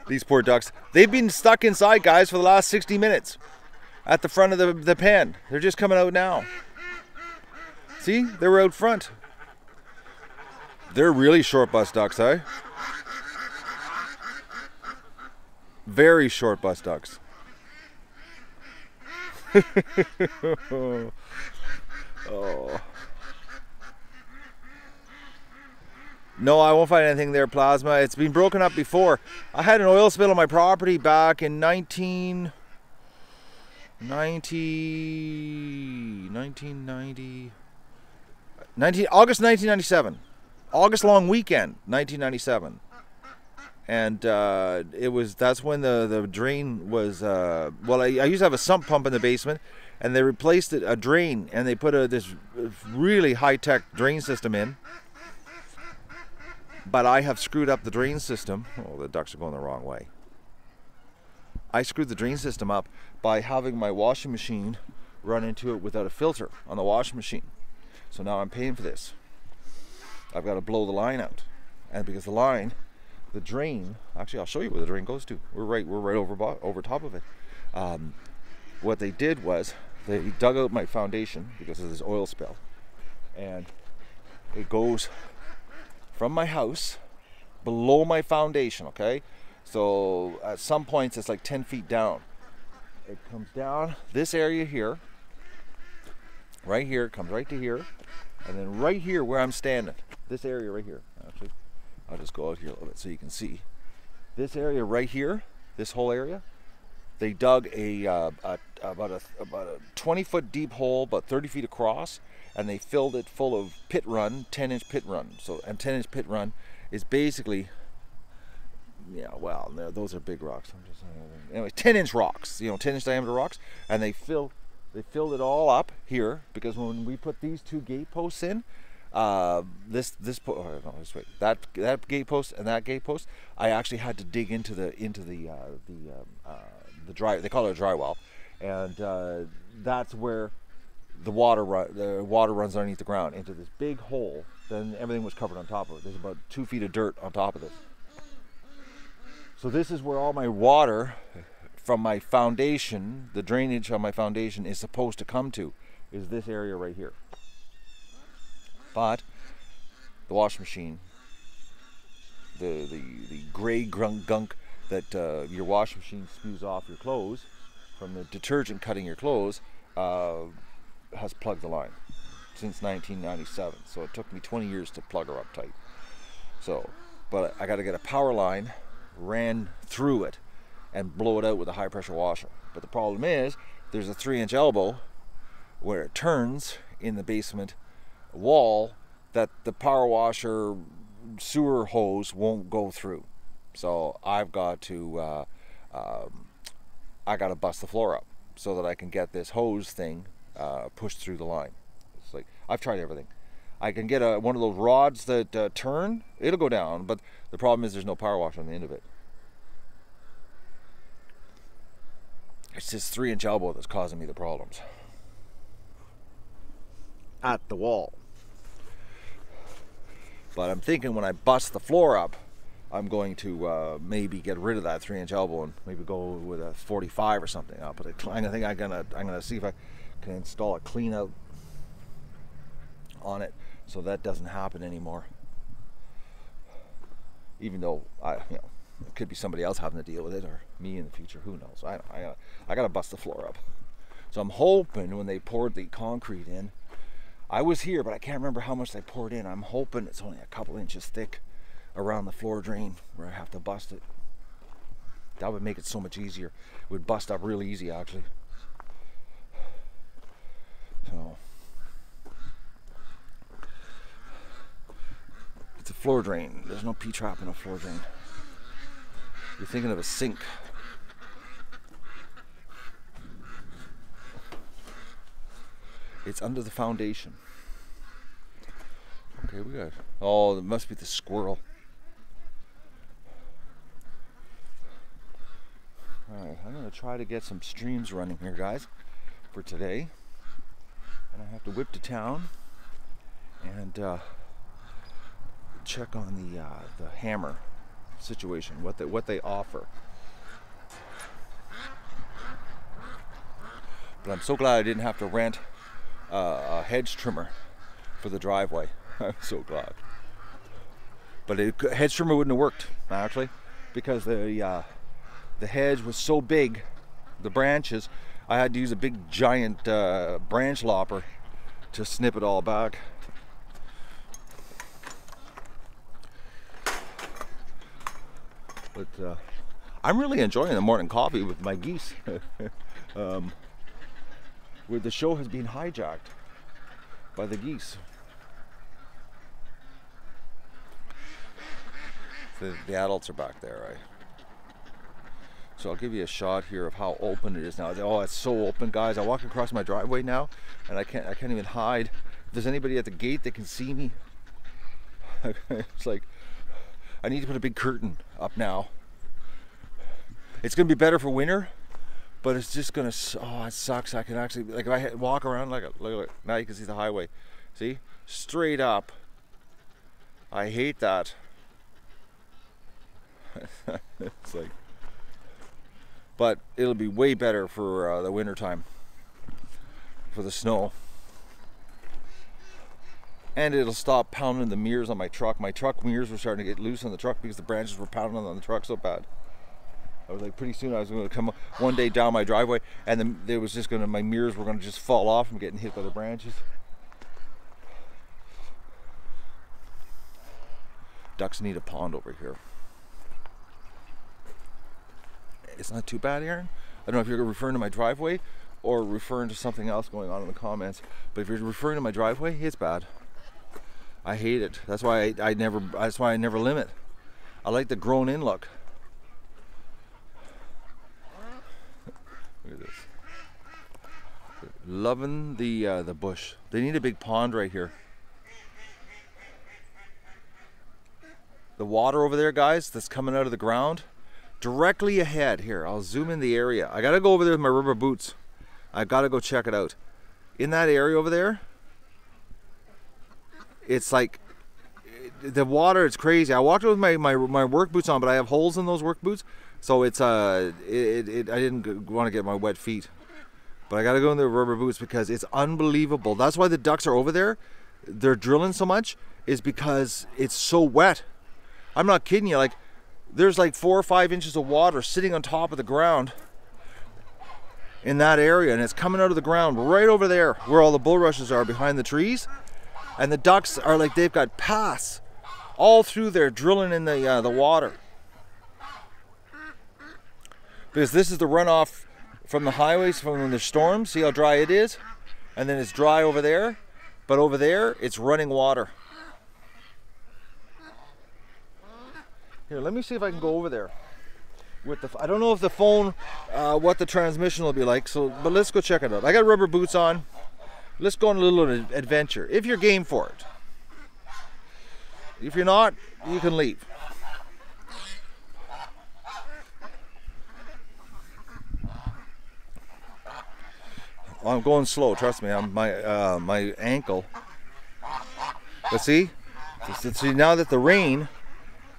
Speaker 1: These poor ducks. They've been stuck inside, guys, for the last 60 minutes at the front of the pen. They're just coming out now. See? They were out front. They're really short bus ducks, eh? Very short bus ducks. Oh. No, I won't find anything there, Plasma. It's been broken up before. I had an oil spill on my property back in 1990, August 1997. August long weekend, 1997. And that's when the drain was, I used to have a sump pump in the basement, and they replaced a drain, and they put this really high-tech drain system in. But I have screwed up the drain system. Oh, the ducks are going the wrong way. I screwed the drain system up by having my washing machine run into it without a filter on the washing machine. So now I'm paying for this. I've got to blow the line out, and because the drain, actually I'll show you where the drain goes to. We're right over top of it. What they did was they dug out my foundation because of this oil spill, and it goes from my house below my foundation, okay? So at some points it's like 10 feet down. It comes down this area here, right here, it comes right to here, and then right here where I'm standing, this area right here, actually, I'll just go out here a little bit so you can see. This area right here, this whole area, they dug about a 20-foot deep hole, about 30 feet across, and they filled it full of pit run, 10-inch pit run. So, and 10-inch pit run is basically, yeah, well, those are big rocks. I'm just anyway, 10-inch rocks, 10-inch diameter rocks, and they filled it all up here because when we put these two gate posts in, that gate post and that gate post, I actually had to dig into the dry. They call it a dry well, and that's where the water runs underneath the ground into this big hole. Then everything was covered on top of it. There's about 2 feet of dirt on top of this. So this is where all my water from my foundation, the drainage on my foundation, is supposed to come to, is this area right here. But the washing machine, the gray gunk that your washing machine spews off your clothes from the detergent cutting your clothes, has plugged the line since 1997. So it took me 20 years to plug her up tight. So, but I got to get a power line ran through it and blow it out with a high pressure washer. But the problem is there's a 3-inch elbow where it turns in the basement wall that the power washer sewer hose won't go through. So I've got to I got to bust the floor up so that I can get this hose thing pushed through the line. It's like, I've tried everything. I can get one of those rods that turn, it'll go down, but the problem is there's no power washer on the end of it. It's this 3-inch elbow that's causing me the problems at the wall. But I'm thinking when I bust the floor up, I'm going to maybe get rid of that 3-inch elbow and maybe go with a 45 or something. But I think I'm gonna see if I can install a clean out on it so that doesn't happen anymore. Even though it could be somebody else having to deal with it, or me in the future. Who knows? I gotta bust the floor up. So I'm hoping when they poured the concrete in, I was here, but I can't remember how much they poured in. I'm hoping it's only a couple inches thick around the floor drain where I have to bust it. That would make it so much easier. It would bust up real easy, actually. So it's a floor drain. There's no P-trap in a floor drain. You're thinking of a sink. It's under the foundation. Okay, we got. Oh, it must be the squirrel. Alright, I'm going to try to get some streams running here, guys, for today. And I have to whip to town and check on the hammer situation, what they offer. But I'm so glad I didn't have to rent a hedge trimmer for the driveway. I'm so glad. But a hedge trimmer wouldn't have worked, actually, because the hedge was so big, the branches, I had to use a big giant branch lopper to snip it all back. But I'm really enjoying the morning coffee with my geese. Where the show has been hijacked by the geese. The adults are back there, right? So I'll give you a shot here of how open it is now. Oh, it's so open, guys. I walk across my driveway now, and I can't even hide. If there's anybody at the gate that can see me, it's like I need to put a big curtain up now. It's gonna be better for winter, but it's just gonna, oh, it sucks. I can actually, like, if I walk around, like, look, now you can see the highway. See, straight up. I hate that. It's like, but it'll be way better for the winter time, for the snow. And it'll stop pounding the mirrors on my truck. My truck mirrors were starting to get loose on the truck because the branches were pounding on the truck so bad. I was like, pretty soon I was going to come one day down my driveway, and then there was just my mirrors were going to just fall off from getting hit by the branches. Ducks need a pond over here. It's not too bad, Aaron. I don't know if you're referring to my driveway or referring to something else going on in the comments, but if you're referring to my driveway, it's bad. I hate it. That's why I never limit. I like the grown in look. Look at this. Loving the bush. They need a big pond right here. The water over there, guys, that's coming out of the ground, directly ahead. Here, I'll zoom in the area. I gotta go over there with my rubber boots. I gotta go check it out. In that area over there, it's like the water. It's crazy. I walked with my work boots on, but I have holes in those work boots, so it's I didn't want to get my wet feet. But I gotta go in the rubber boots because it's unbelievable. That's why the ducks are over there. They're drilling so much is because it's so wet. I'm not kidding you. Like, there's like 4 or 5 inches of water sitting on top of the ground in that area, and it's coming out of the ground right over there where all the bulrushes are behind the trees. And the ducks are like, they've got paths all through there drilling in the water, because this is the runoff from the highways from when there's storms. See how dry it is, and then it's dry over there, but over there it's running water. Here, let me see if I can go over there with the, I don't know if the phone, what the transmission will be like, so, but let's go check it out. I got rubber boots on. Let's go on a little adventure, if you're game for it. If you're not, you can leave. I'm going slow, trust me. My ankle. But see now that the rain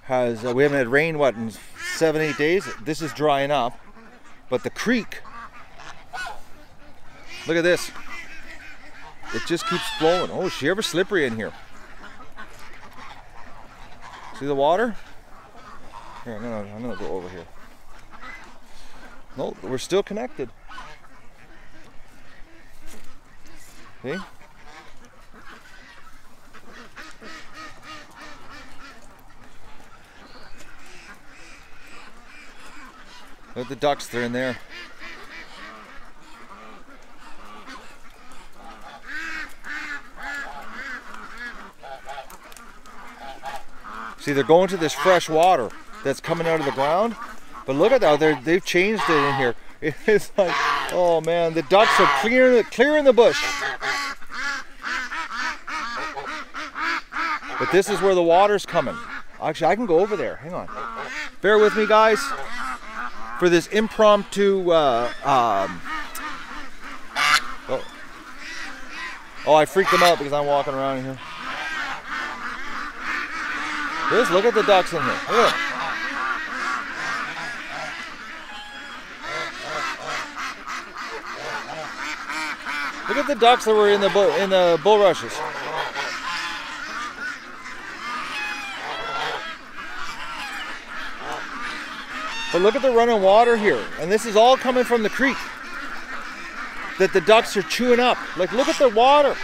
Speaker 1: has, we haven't had rain, what, in 7-8 days? This is drying up. But the creek, look at this. It just keeps flowing. Oh, is she ever slippery in here? See the water? Here, I'm gonna go over here. No, we're still connected. See? Look at the ducks, they're in there. See, they're going to this fresh water that's coming out of the ground. But look at that, they've changed it in here. It's like, oh man, the ducks are clearing the bush. But this is where the water's coming. Actually, I can go over there, hang on. Bear with me, guys, for this impromptu, oh, I freaked them out because I'm walking around here. Just look at the ducks in here. Look at them. Look at the ducks that were in the bulrushes. But look at the running water here, and this is all coming from the creek that the ducks are chewing up. Like, look at the water.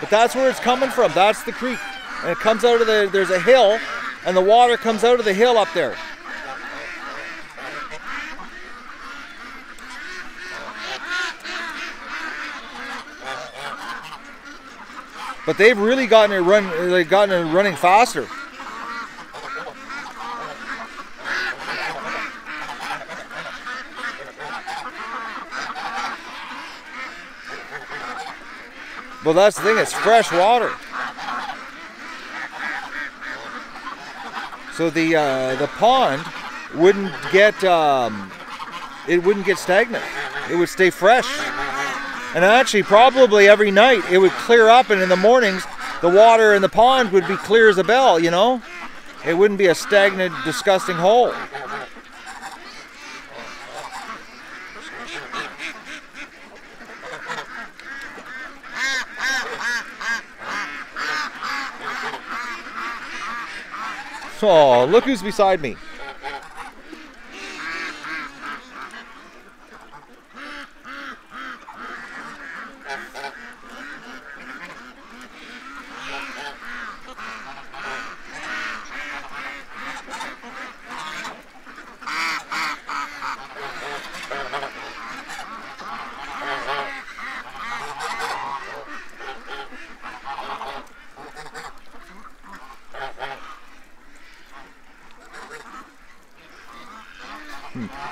Speaker 1: But that's where it's coming from. That's the creek. And it comes out of there's a hill, and the water comes out of the hill up there. But they've really gotten it running faster. Well, that's the thing, it's fresh water. So the pond wouldn't get stagnant. It would stay fresh. And actually, probably every night it would clear up, and in the mornings, the water in the pond would be clear as a bell, you know? It wouldn't be a stagnant, disgusting hole. Oh, look who's beside me.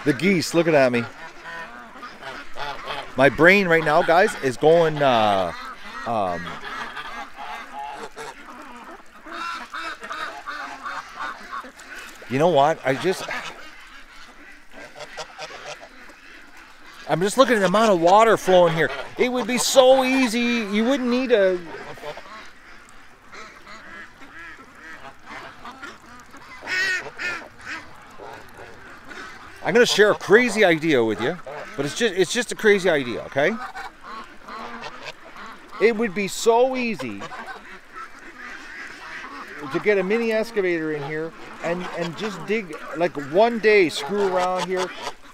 Speaker 1: The geese looking at me. My brain right now, guys, is going you know what? I'm just looking at the amount of water flowing here. It would be so easy. You wouldn't need a I'm gonna share a crazy idea with you, but it's just a crazy idea, okay? It would be so easy to get a mini excavator in here and just dig, like, one day, screw around here.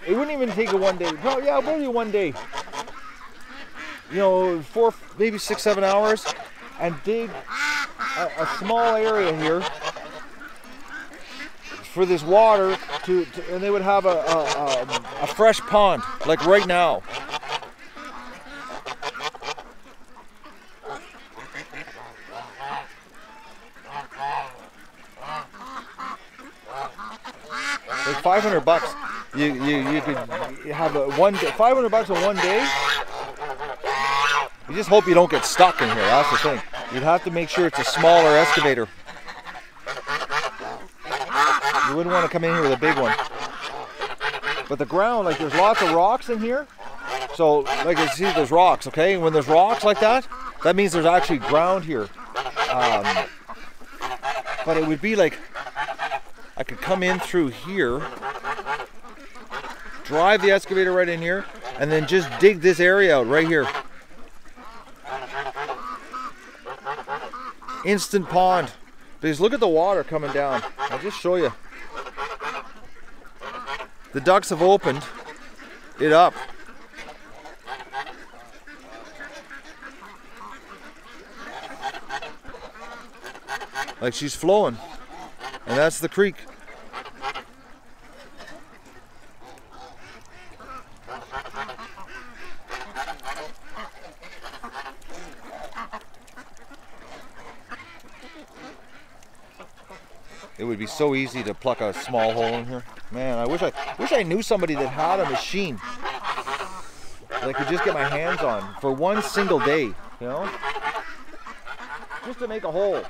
Speaker 1: It wouldn't even take a one day. Well, yeah, maybe one day. You know, 4, maybe 6, 7 hours, and dig a small area here for this water and they would have a fresh pond, like right now. Like $500. You could have a $500 in one day. You just hope you don't get stuck in here. That's the thing. You'd have to make sure it's a smaller excavator. You wouldn't want to come in here with a big one. But the ground, like, there's lots of rocks in here. So, like, you see, there's rocks, okay? And when there's rocks like that, that means there's actually ground here. But it would be like, I could come in through here, drive the excavator right in here, and then just dig this area out right here. Instant pond. Because look at the water coming down. I'll just show you. The ducks have opened it up. Like she's flowing. And that's the creek. It would be so easy to pluck a small hole in here. Man, I wish I knew somebody that had a machine that I could just get my hands on for one single day, you know? Just to make a hole.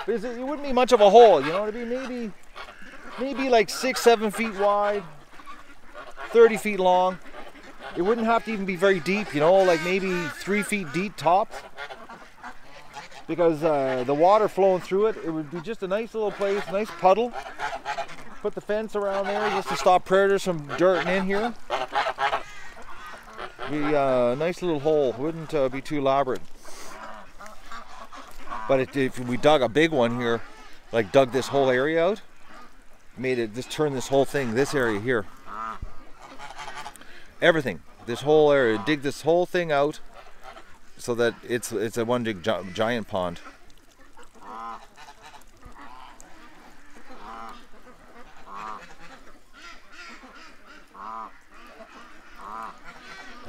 Speaker 1: Because it wouldn't be much of a hole, you know? It'd be maybe like 6, 7 feet wide, 30 feet long. It wouldn't have to even be very deep, you know, like maybe 3 feet deep tops. Because the water flowing through it, it would be just a nice little place, nice puddle. Put the fence around there just to stop predators from dirting in here. Be a nice little hole, wouldn't be too elaborate. But if we dug a big one here, like dug this whole area out, just turn this whole thing, this area here. Everything, this whole area, dig this whole thing out so that it's a one big giant pond.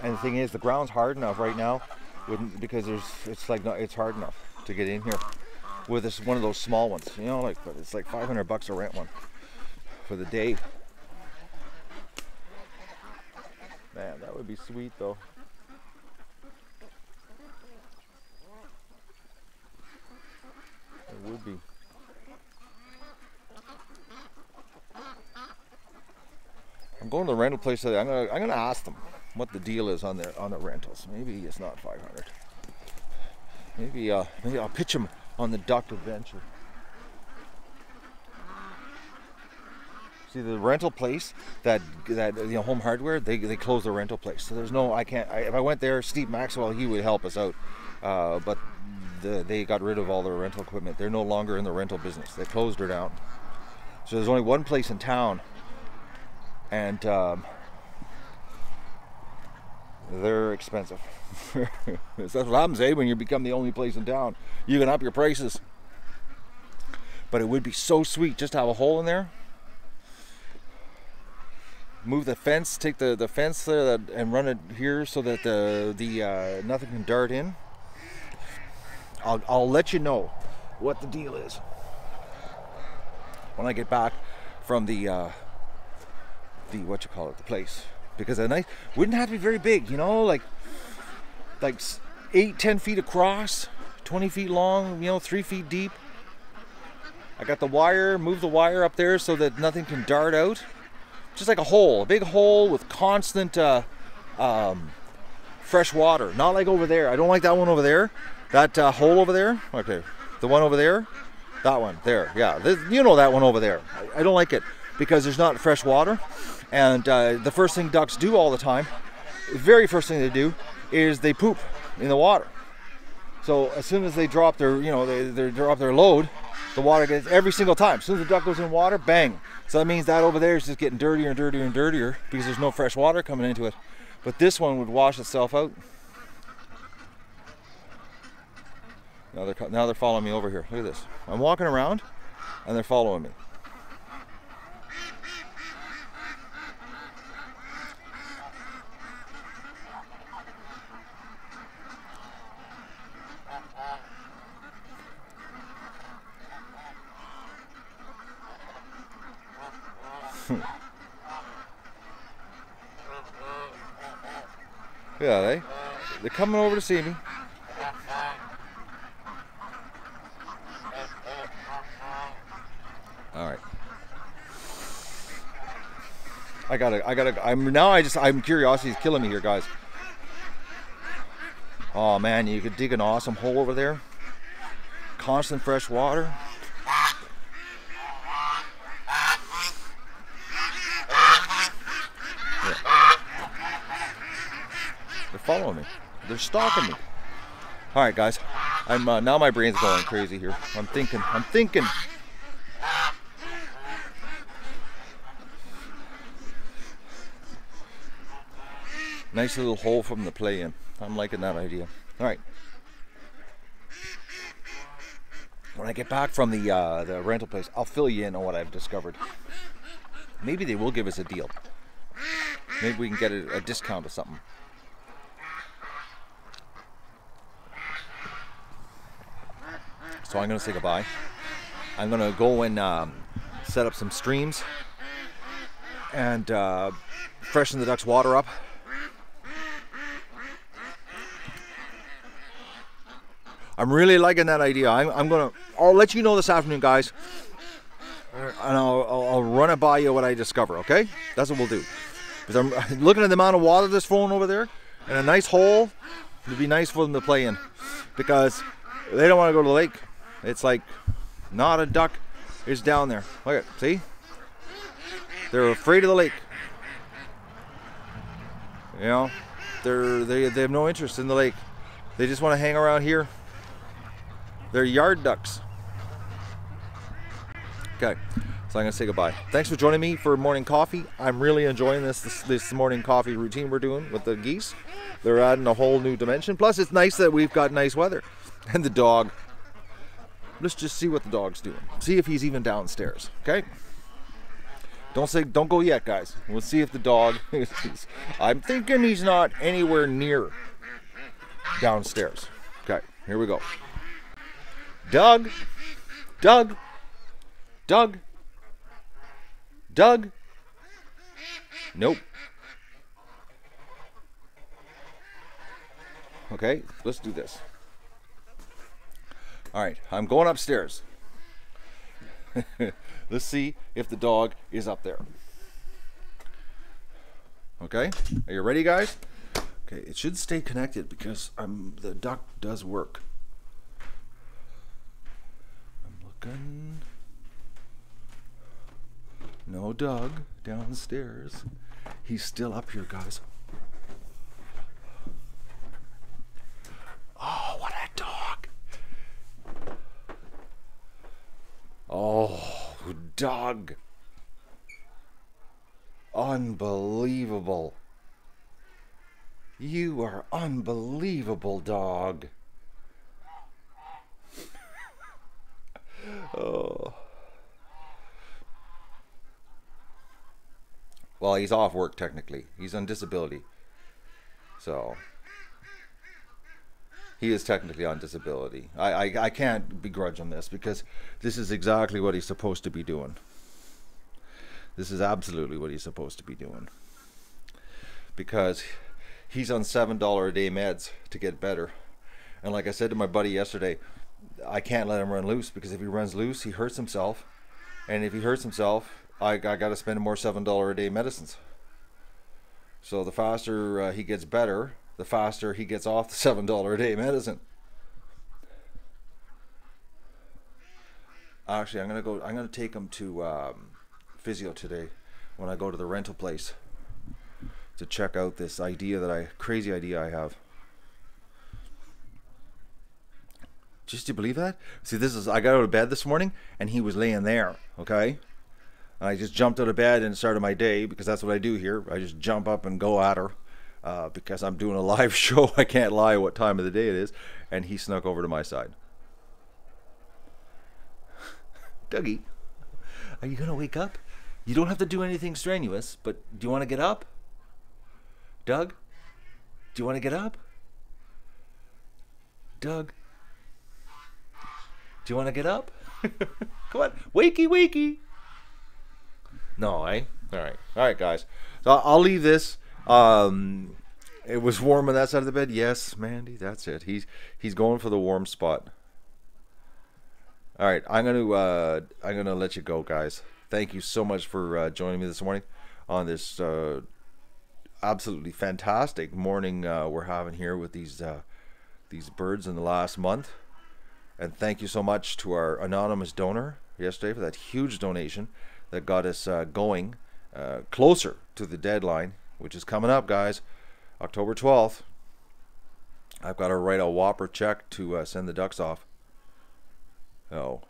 Speaker 1: And the thing is, the ground's hard enough right now, because it's hard enough to get in here with this one of those small ones, you know, like, but it's like $500 to rent one for the day. Man, that would be sweet though. It would be. I'm going to the rental place today. I'm gonna ask them what the deal is on the rentals. Maybe it's not 500. Maybe I'll pitch them on the duck adventure. See, the rental place that Home Hardware, they closed the rental place, so there's no, if I went there, Steve Maxwell, he would help us out, but they got rid of all their rental equipment. They're no longer in the rental business. They closed her down. So there's only one place in town, and they're expensive. That's what happens, when you become the only place in town. You can up your prices. But it would be so sweet just to have a hole in there. Move the fence, take the fence there and run it here so that the nothing can dart in. I'll let you know what the deal is when I get back from the place, because a nice wouldn't have to be very big, like 8-10 feet across, 20 feet long, 3 feet deep. I got the wire, move the wire up there so that nothing can dart out. Just like a big hole with constant fresh water. Not like over there. I don't like that one over there. That hole over there. Okay, the one over there. That one there. Yeah, that one over there. I don't like it because there's not fresh water. And the first thing ducks do all the time, the very first thing they do, is they poop in the water. So as soon as they drop their, they drop their load, the water gets every single time. As soon as the duck goes in water, bang. So that means that over there is just getting dirtier and dirtier and dirtier because there's no fresh water coming into it. But this one would wash itself out. Now they're following me over here. Look at this. I'm walking around and they're following me. Yeah, they're coming over to see me. All right. I'm curiosity is killing me here, guys. Oh man, you could dig an awesome hole over there. Constant fresh water. Following me. They're stalking me. All right, guys. I'm now my brain's going crazy here. I'm thinking. Nice little hole from the play in. I'm liking that idea. All right. When I get back from the rental place, I'll fill you in on what I've discovered. Maybe they will give us a deal. Maybe we can get a discount or something. So I'm going to say goodbye. I'm going to go and set up some streams and freshen the ducks' water up. I'm really liking that idea. I'll let you know this afternoon, guys, and I'll run it by you what I discover. Okay, that's what we'll do. Because I'm looking at the amount of water that's flowing over there, and a nice hole. It'd be nice for them to play in, because they don't want to go to the lake. It's like not a duck is down there. Look at, see? They're afraid of the lake. They have no interest in the lake. They just want to hang around here. They're yard ducks. Okay, so I'm gonna say goodbye. Thanks for joining me for morning coffee. I'm really enjoying this morning coffee routine we're doing with the geese. They're adding a whole new dimension. Plus, it's nice that we've got nice weather. And the dog. Let's just see what the dog's doing. See if he's even downstairs. Okay. Don't go yet, guys. We'll see if the dog is. I'm thinking he's not anywhere near downstairs. Okay, here we go. Doug. Nope. Okay, let's do this. All right, I'm going upstairs. Let's see if the dog is up there. Okay, are you ready, guys? Okay, it should stay connected because the duck does work. I'm looking. No Doug downstairs. He's still up here, guys. Oh, what a dog. Oh, dog. Unbelievable. You are unbelievable, dog. Oh. Well, he's off work technically. He's on disability. So he is technically on disability. I can't begrudge him this because this is exactly what he's supposed to be doing. This is absolutely what he's supposed to be doing. Because he's on $7 a day meds to get better. And like I said to my buddy yesterday, I can't let him run loose because if he runs loose, he hurts himself. And if he hurts himself, I got to spend more $7 a day medicines. So the faster he gets better, the faster he gets off the $7 a day medicine. Actually, I'm gonna take him to physio today when I go to the rental place to check out this crazy idea I have. Just do you believe that? See, I got out of bed this morning and he was laying there, okay? I just jumped out of bed and started my day because that's what I do here. I just jump up and go at her because I'm doing a live show. I can't lie what time of the day it is. And he snuck over to my side. Dougie, are you going to wake up? You don't have to do anything strenuous, but do you want to get up? Doug, do you want to get up? Doug, do you want to get up? Come on, wakey, wakey. No, eh? All right, guys. So I'll leave this. It was warm on that side of the bed. Yes, Mandy, that's it. He's going for the warm spot. All right, I'm gonna let you go, guys. Thank you so much for joining me this morning on this absolutely fantastic morning we're having here with these birds in the last month. And thank you so much to our anonymous donor yesterday for that huge donation that got us going closer to the deadline, which is coming up, guys, October 12th. I've got to write a whopper check to send the ducks off. Oh.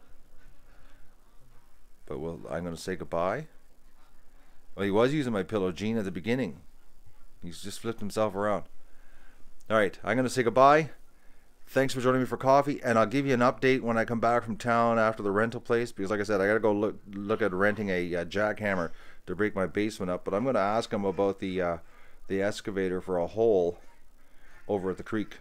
Speaker 1: But I'm going to say goodbye. Well, he was using my pillow, Gene, at the beginning. He's just flipped himself around. All right, I'm going to say goodbye. Thanks for joining me for coffee, and I'll give you an update when I come back from town after the rental place, because like I said, I gotta go look at renting a jackhammer to break my basement up. But I'm gonna ask him about the excavator for a hole over at the creek.